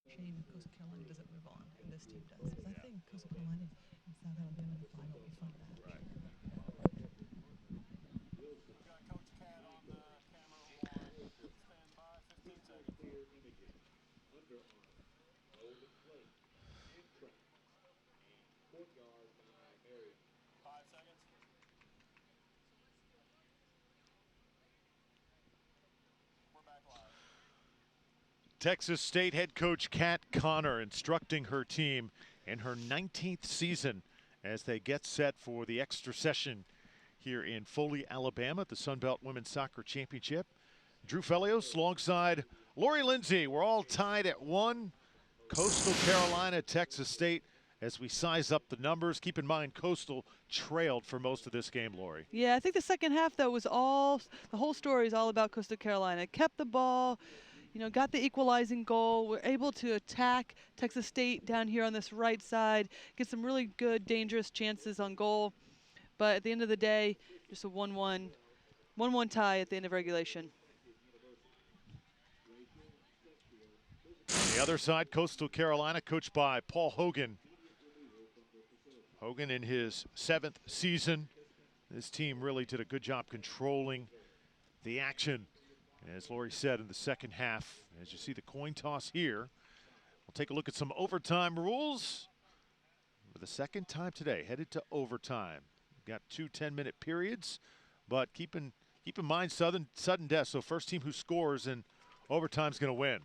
Shame Coastal Carolina doesn't move on, and this team does. Because I think Coastal Carolina and South Alabama in the final will be fun to watch. Right. We've got Coach Cat on the camera. Stand by 15 seconds. Five seconds. We're back live. Texas State head coach Kat Connor instructing her team in her 19th season as they get set for the extra session here in Foley, Alabama at the Sunbelt Women's Soccer Championship. Drew Felios alongside Lori Lindsay. We're all tied at 1. Coastal Carolina, Texas State. As we size up the numbers, keep in mind Coastal trailed for most of this game, Lori. Yeah, I think the second half, though, was the whole story is all about Coastal Carolina. Kept the ball, you know, got the equalizing goal. We're able to attack Texas State down here on this right side, get some really good, dangerous chances on goal. But at the end of the day, just a 1-1 tie at the end of regulation. On the other side, Coastal Carolina, coached by Paul Hogan. Hogan in his 7th season. This team really did a good job controlling the action. And as Lori said, in the second half, as you see the coin toss here, we'll take a look at some overtime rules. For the second time today, headed to overtime. We've got 2 10-minute periods, but keep in mind sudden death. So first team who scores in overtime is going to win.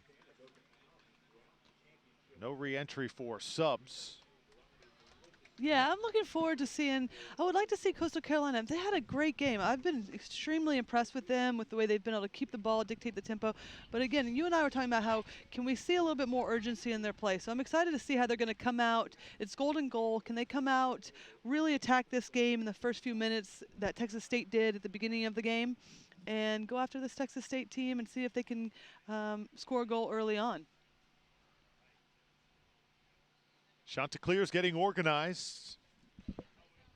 No re-entry for subs. Yeah, I'm looking forward to seeing. I would like to see Coastal Carolina. They had a great game. I've been extremely impressed with them, with the way they've been able to keep the ball, dictate the tempo. But again, you and I were talking about how can we see a little bit more urgency in their play. So I'm excited to see how they're going to come out. It's golden goal. Can they come out, really attack this game in the first few minutes that Texas State did at the beginning of the game, and go after this Texas State team and see if they can score a goal early on. Chanticleer's getting organized.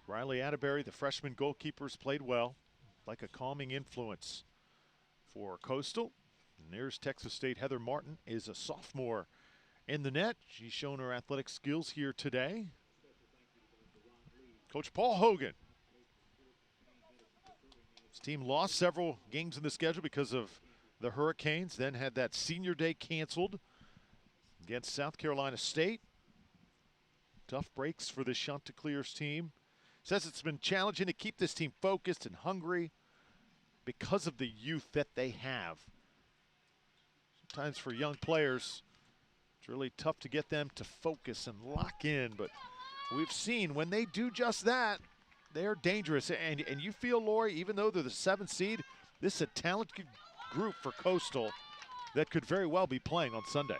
Riley Atterbury, the freshman goalkeepers, played well, like a calming influence for Coastal. And there's Texas State. Heather Martin is a sophomore in the net. She's shown her athletic skills here today. Coach Paul Hogan. His team lost several games in the schedule because of the Hurricanes, then had that senior day canceled against South Carolina State. Tough breaks for the Chanticleers team. Says it's been challenging to keep this team focused and hungry because of the youth that they have. Sometimes for young players, it's really tough to get them to focus and lock in, but we've seen when they do just that, they're dangerous. And you feel, Lori, even though they're the 7th seed, this is a talented group for Coastal that could very well be playing on Sunday.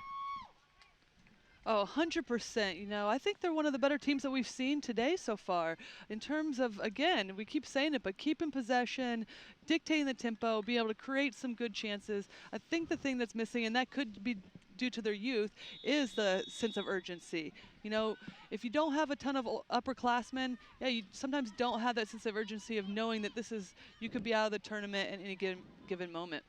Oh, 100%. You know, I think they're one of the better teams that we've seen today so far in terms of, again, we keep saying it, but keeping possession, dictating the tempo, being able to create some good chances. I think the thing that's missing, and that could be due to their youth, is the sense of urgency. You know, if you don't have a ton of upperclassmen, yeah, you sometimes don't have that sense of urgency of knowing that this is, you could be out of the tournament at any given moment.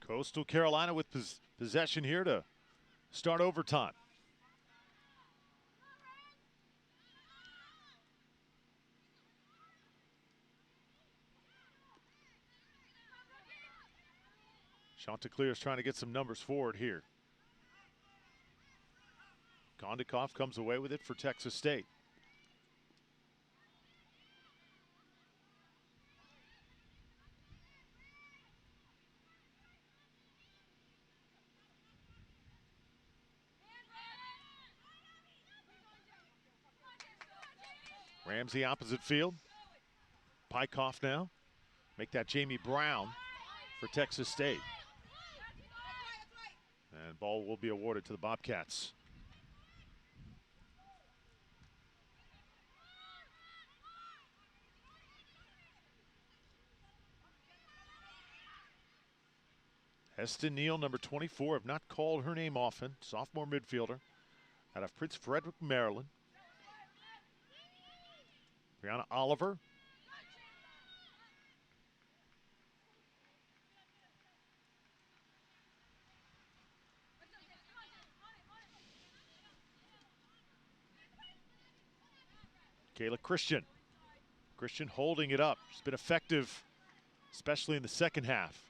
Coastal Carolina with possession here to start overtime. Chanticleer is trying to get some numbers forward here. Gondikoff comes away with it for Texas State. Ramsey opposite field. Pykoff now. Make that Jamie Brown for Texas State. And ball will be awarded to the Bobcats. Heston Neal, number 24, have not called her name often. Sophomore midfielder out of Prince Frederick, Maryland. Brianna Oliver. Kayla Christian. Christian holding it up. She's been effective, especially in the second half.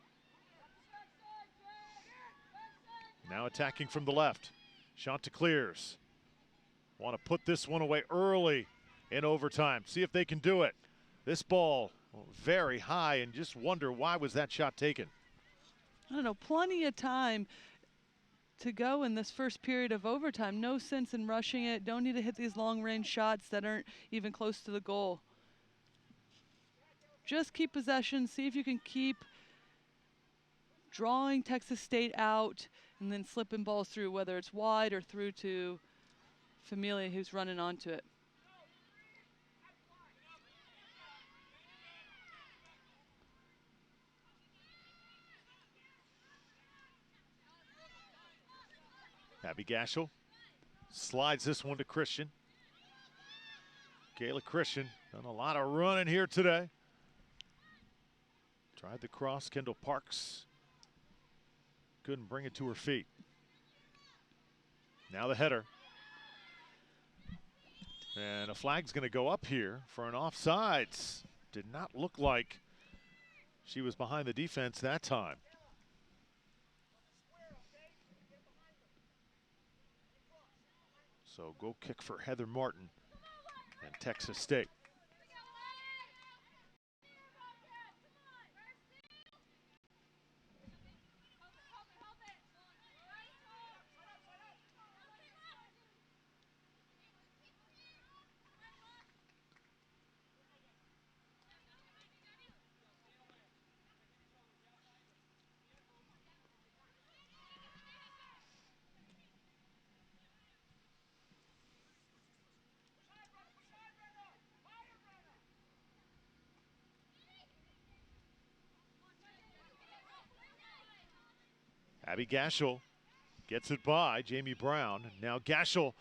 Now attacking from the left. Chanticleers want to put this one away early in overtime. See if they can do it. This ball very high, and just wonder why was that shot taken. I don't know, plenty of time to go in this first period of overtime. No sense in rushing it. Don't need to hit these long-range shots that aren't even close to the goal. Just keep possession. See if you can keep drawing Texas State out and then slipping balls through, whether it's wide or through to Familia, who's running onto it. Abby Gashel slides this one to Christian. Kayla Christian done a lot of running here today. Tried the cross. Kendall Parks couldn't bring it to her feet. Now the header. And a flag's going to go up here for an offsides. Did not look like she was behind the defense that time. So goal kick for Heather Martin and Texas State. Abby Gashel gets it by Jamie Brown. Now Gashel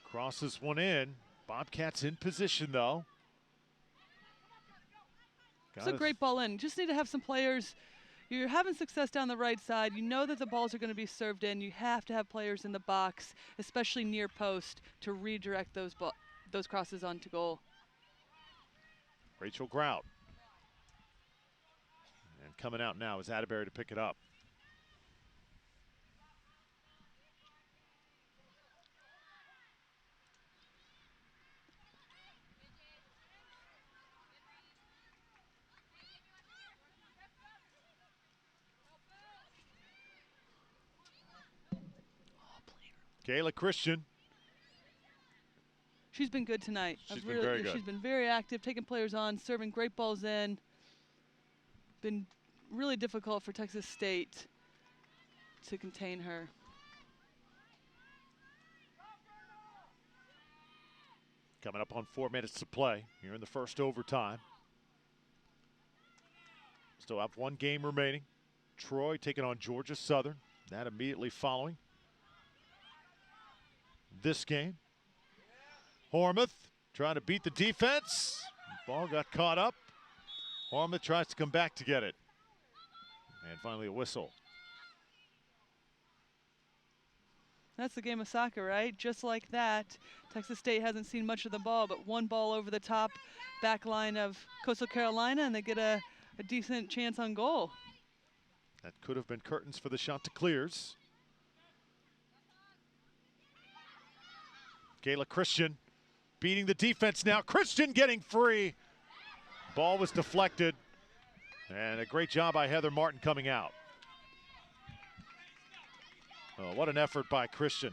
crosses one in. Bobcats in position though. It's a great ball in. Just need to have some players. You're having success down the right side. You know that the balls are going to be served in. You have to have players in the box, especially near post, to redirect those crosses onto goal. Rachel Grout. And coming out now is Atterbury to pick it up. Kayla Christian. She's been good tonight. She's been very good. She's been very active, taking players on, serving great balls in. Been really difficult for Texas State to contain her. Coming up on 4 minutes to play here in the first overtime. Still have one game remaining. Troy taking on Georgia Southern. That immediately following this game. Hormuth trying to beat the defense. Ball got caught up. Hormuth tries to come back to get it. And finally a whistle. That's the game of soccer, right? Just like that. Texas State hasn't seen much of the ball, but one ball over the top back line of Coastal Carolina, and they get a decent chance on goal. That could have been curtains for the Chanticleers. Kayla Christian beating the defense now. Christian getting free. Ball was deflected. And a great job by Heather Martin coming out. Oh, what an effort by Christian.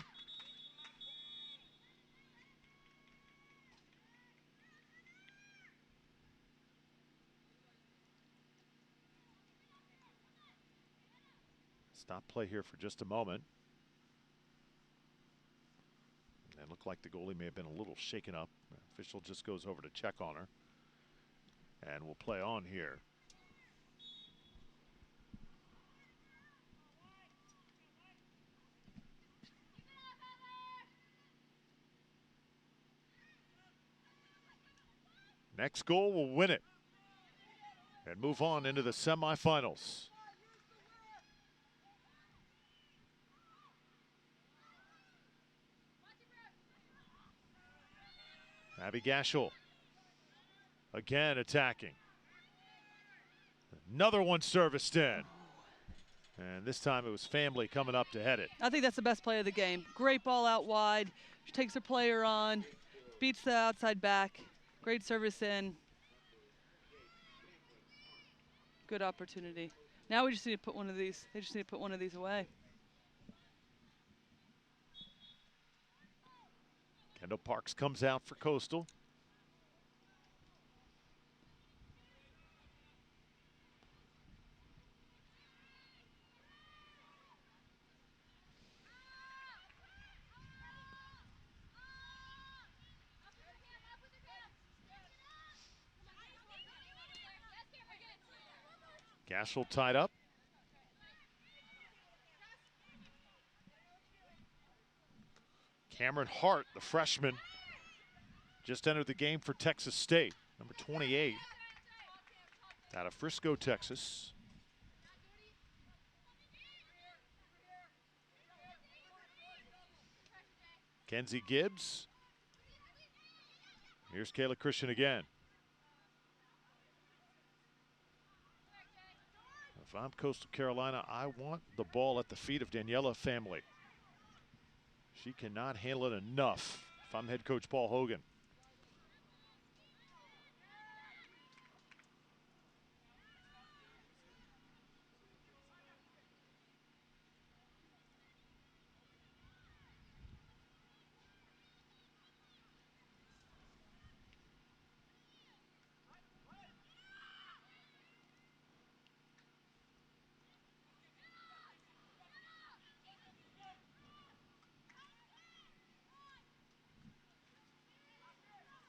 Stop play here for just a moment. And it looked like the goalie may have been a little shaken up. The official just goes over to check on her. And we'll play on here. Next goal will win it and move on into the semifinals. Abby Gashel again attacking. Another one serviced in. And this time it was Family coming up to head it. I think that's the best play of the game. Great ball out wide. She takes her player on, beats the outside back. Great service in. Good opportunity. Now we just need to put one of these. They just need to put one of these away. Kendall Parks comes out for Coastal. Gashel tied up. Cameron Hart, the freshman, just entered the game for Texas State, number 28, out of Frisco, Texas. Kenzie Gibbs. Here's Kayla Christian again. If I'm Coastal Carolina, I want the ball at the feet of Daniela Family. She cannot handle it enough if I'm head coach Paul Hogan.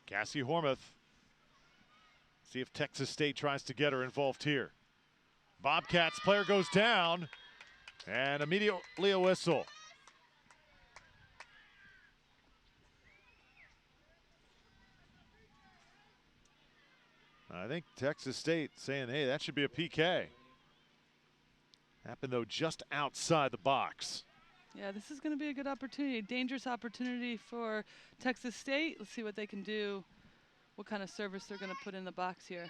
Cassie Hormuth. See if Texas State tries to get her involved here. Bobcats player goes down, and immediately a whistle. I think Texas State saying, hey, that should be a PK. Happened, though, just outside the box. Yeah, this is going to be a good opportunity, dangerous opportunity for Texas State. Let's see what they can do, what kind of service they're going to put in the box here.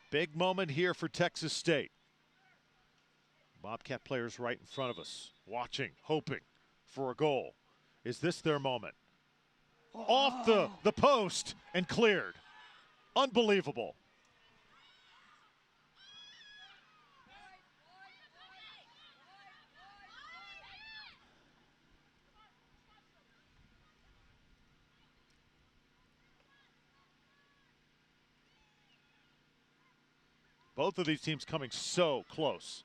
Big moment here for Texas State. Bobcat players right in front of us, watching, hoping for a goal. Is this their moment? Oh. Off the post and cleared. Unbelievable. Both of these teams coming so close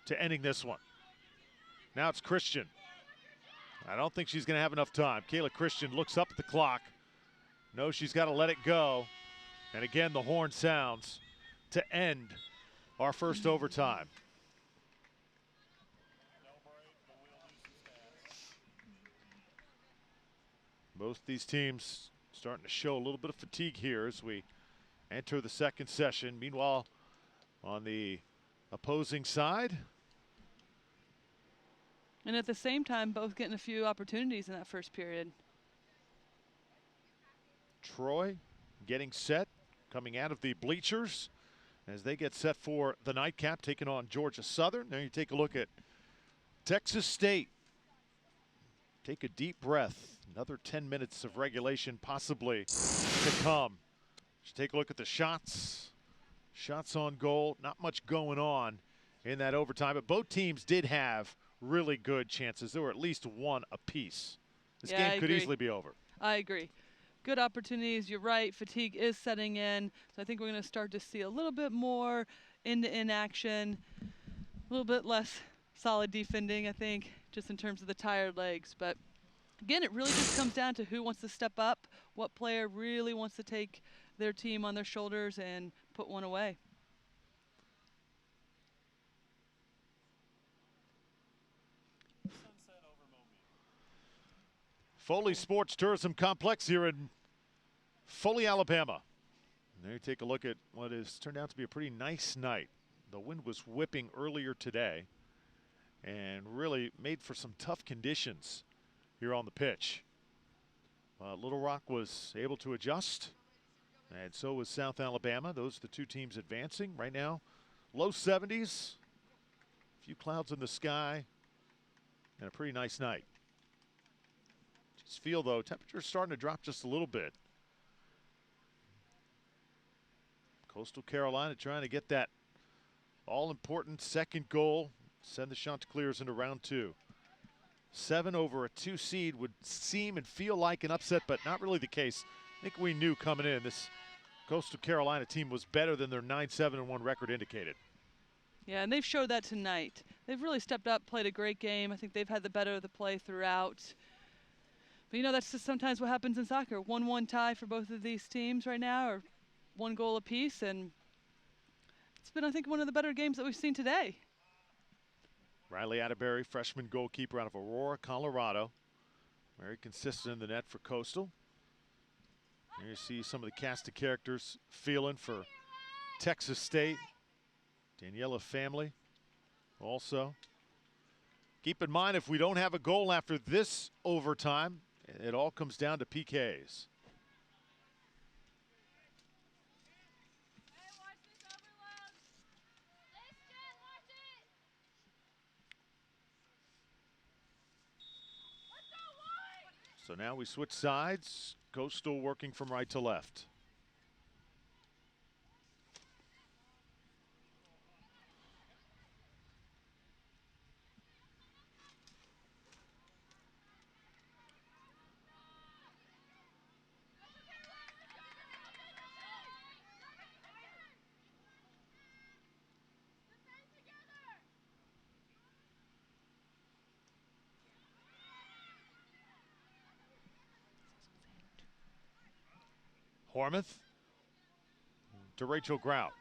to ending this one. Now it's Christian. I don't think she's going to have enough time. Kayla Christian looks up at the clock. Knows she's got to let it go. And again, the horn sounds to end our first overtime. Both these teams starting to show a little bit of fatigue here as we enter the second session. Meanwhile, on the opposing side. And at the same time, both getting a few opportunities in that first period. Troy getting set, coming out of the bleachers as they get set for the nightcap, taking on Georgia Southern. Now you take a look at Texas State. Take a deep breath. Another 10 minutes of regulation possibly to come. Just take a look at the shots. Shots on goal. Not much going on in that overtime, but both teams did have really good chances. There were at least one apiece. This game could easily be over. I agree. Good opportunities. You're right. Fatigue is setting in. So I think we're going to start to see a little bit more end-to-end action, a little bit less solid defending, I think, just in terms of the tired legs. But again, it really just comes down to who wants to step up, what player really wants to take their team on their shoulders and put one away. Foley Sports Tourism Complex here in Foley, Alabama. And there you take a look at what has turned out to be a pretty nice night. The wind was whipping earlier today and really made for some tough conditions here on the pitch. Little Rock was able to adjust, and so was South Alabama. Those are the two teams advancing right now. Low 70s, a few clouds in the sky, and a pretty nice night. Just feel, though, temperature's starting to drop just a little bit. Coastal Carolina trying to get that all-important second goal, send the Chanticleers into round two. 7 over a 2 seed would seem and feel like an upset, but not really the case. I think we knew coming in this Coastal Carolina team was better than their 9-7-1 record indicated. Yeah, and they've showed that tonight. They've really stepped up, played a great game. I think they've had the better of the play throughout. But, you know, that's just sometimes what happens in soccer. 1-1 tie for both of these teams right now, or 1 goal apiece, and it's been, I think, one of the better games that we've seen today. Riley Atterbury, freshman goalkeeper out of Aurora, Colorado. Very consistent in the net for Coastal. Here you see some of the cast of characters feeling for Texas State. Daniela Family also. Keep in mind, if we don't have a goal after this overtime, it all comes down to PKs. So now we switch sides. Coastal working from right to left. Hormuth to Rachel Grout.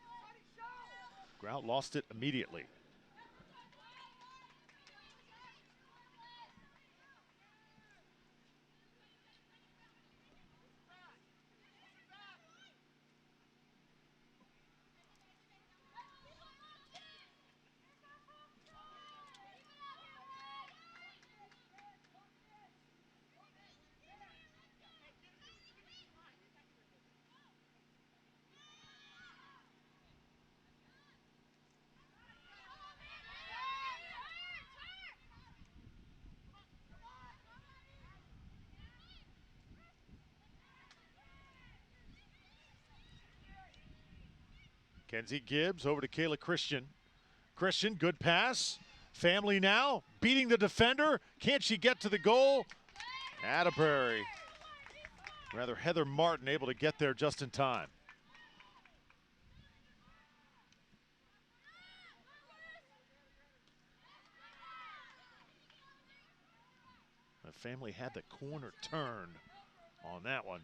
Grout lost it immediately. Kenzie Gibbs over to Kayla Christian. Christian, good pass. Family now, beating the defender. Can't she get to the goal? Atterbury. Rather, Heather Martin able to get there just in time. The family had the corner turn on that one.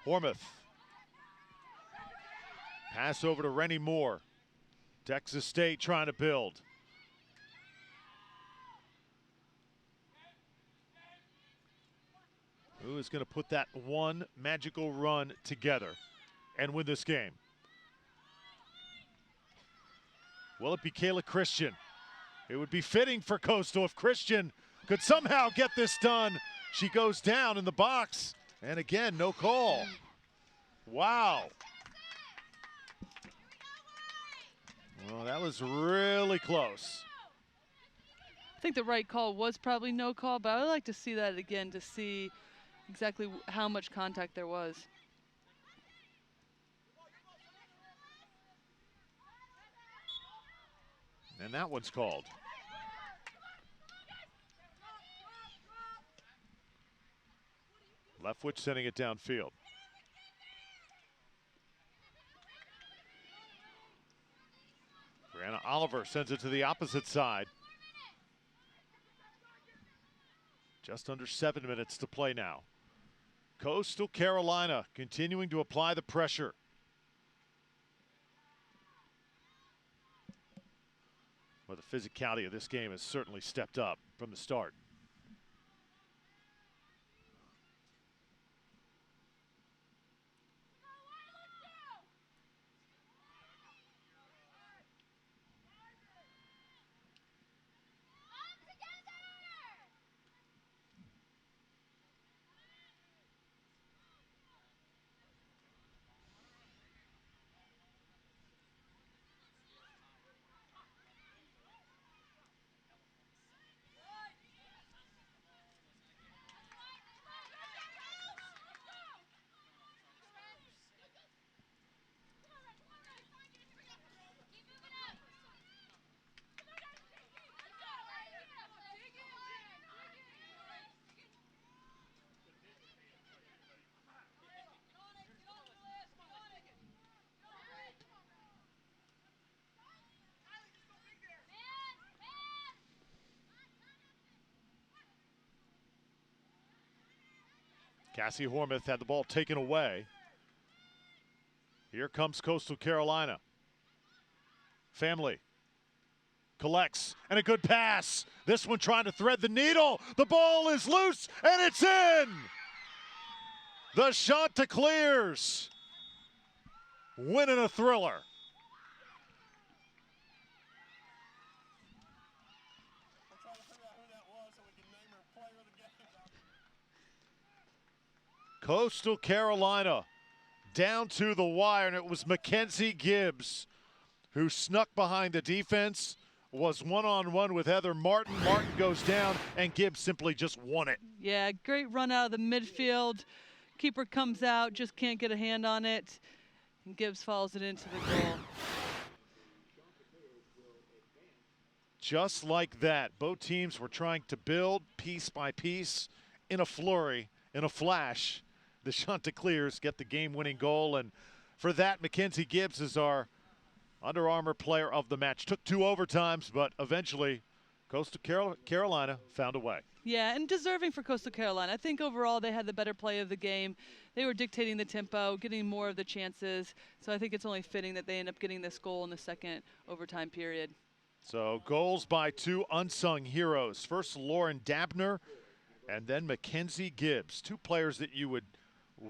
Hormuth. Pass over to Rennie Moore. Texas State trying to build. Who is going to put that one magical run together and win this game? Will it be Kayla Christian? It would be fitting for Coastal if Christian could somehow get this done. She goes down in the box. And again, no call. Wow. Well, that was really close. I think the right call was probably no call, but I would like to see that again to see exactly how much contact there was. And that one's called. Leftwich sending it downfield. Brianna Oliver sends it to the opposite side. Just under 7 minutes to play now. Coastal Carolina continuing to apply the pressure. Well, the physicality of this game has certainly stepped up from the start. Cassie Hormuth had the ball taken away. Here comes Coastal Carolina. Family collects, and a good pass. This one trying to thread the needle. The ball is loose, and it's in! The Chanticleers winning a thriller. Coastal Carolina down to the wire, and it was Mackenzie Gibbs who snuck behind the defense, was one-on-one with Heather Martin. Martin goes down, and Gibbs simply just won it. Yeah, great run out of the midfield. Keeper comes out, just can't get a hand on it, and Gibbs follows it into the goal. Just like that, both teams were trying to build piece by piece. In a flurry, in a flash, the Chanticleers get the game-winning goal, and for that, Mackenzie Gibbs is our Under Armour player of the match. Took 2 overtimes, but eventually Coastal Carolina found a way. Yeah, and deserving for Coastal Carolina. I think overall they had the better play of the game. They were dictating the tempo, getting more of the chances, so I think it's only fitting that they end up getting this goal in the second overtime period. So goals by 2 unsung heroes. First Lauren Dabner, and then Mackenzie Gibbs. 2 players that you would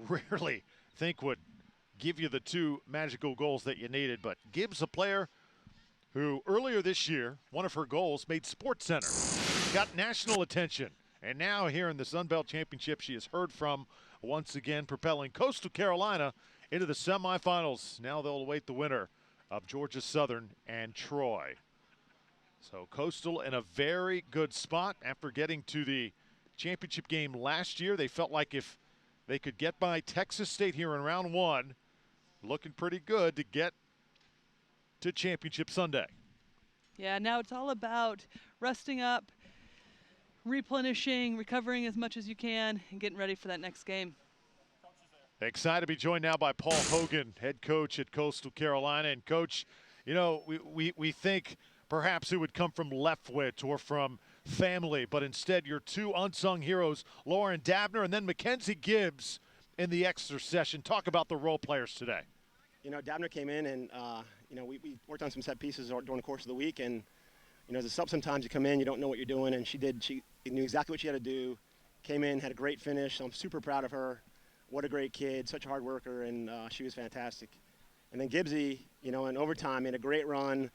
rarely think would give you the 2 magical goals that you needed. But Gibbs, a player who earlier this year, one of her goals made SportsCenter, got national attention. And now here in the Sunbelt Championship, she is heard from once again, propelling Coastal Carolina into the semifinals. Now they'll await the winner of Georgia Southern and Troy. So Coastal in a very good spot after getting to the championship game last year. They felt like if they could get by Texas State here in round 1, looking pretty good to get to Championship Sunday. Yeah, now it's all about resting up, replenishing, recovering as much as you can, and getting ready for that next game. Excited to be joined now by Paul Hogan, head coach at Coastal Carolina. And Coach, you know, we think perhaps it would come from Leftwich or from family, but instead your 2 unsung heroes, Lauren Dabner and then Mackenzie Gibbs in the extra session. Talk about the role players today. You know, Dabner came in and, you know, we worked on some set pieces during the course of the week. And, you know, as a sub, sometimes you come in, you don't know what you're doing. And she knew exactly what she had to do, came in, had a great finish. So I'm super proud of her. What a great kid, such a hard worker, and she was fantastic. And then Gibbsy, you know, in overtime, made a great run,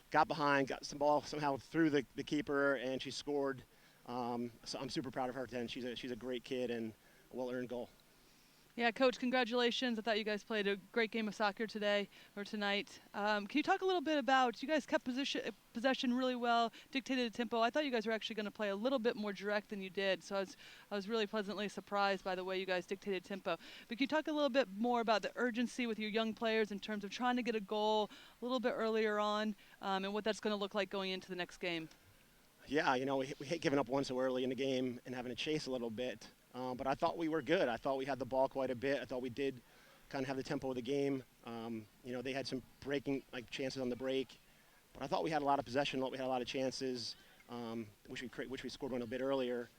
got behind, got some ball somehow through the keeper, and she scored. So I'm super proud of her. And she's a great kid and a well-earned goal. Yeah, Coach, congratulations. I thought you guys played a great game of soccer today or tonight. Can you talk a little bit about, you guys kept possession really well, dictated the tempo. I thought you guys were actually going to play a little bit more direct than you did, so I was really pleasantly surprised by the way you guys dictated tempo. But can you talk a little bit more about the urgency with your young players in terms of trying to get a goal a little bit earlier on, and what that's going to look like going into the next game? Yeah, you know, we hate giving up one so early in the game and having to chase a little bit. But I thought we were good. I thought we had the ball quite a bit. I thought we did kind of have the tempo of the game. You know, they had some breaking chances on the break, but I thought we had a lot of possession. We had a lot of chances. Wish we scored one a bit earlier.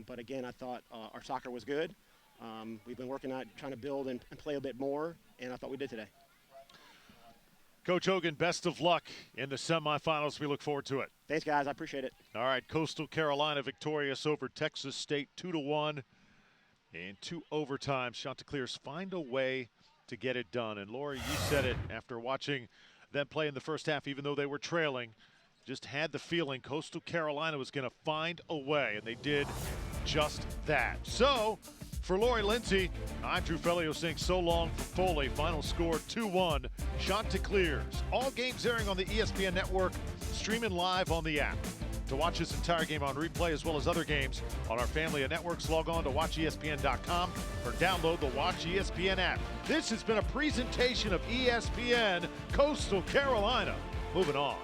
But again, I thought our soccer was good. We've been working on trying to build and play a bit more, and I thought we did today. Coach Hogan, best of luck in the semifinals. We look forward to it. Thanks, guys. I appreciate it. All right, Coastal Carolina victorious over Texas State 2-1 in 2 overtimes. Chanticleers find a way to get it done. And Lori, you said it after watching them play in the first half, even though they were trailing, just had the feeling Coastal Carolina was going to find a way, and they did just that. So, for Lori Lindsay, I'm Drew Fellio saying so long for Foley. Final score 2-1, Chanticleers. All games airing on the ESPN network, streaming live on the app. To watch this entire game on replay as well as other games on our family of networks, log on to watchespn.com or download the Watch ESPN app. This has been a presentation of ESPN Coastal Carolina. Moving on.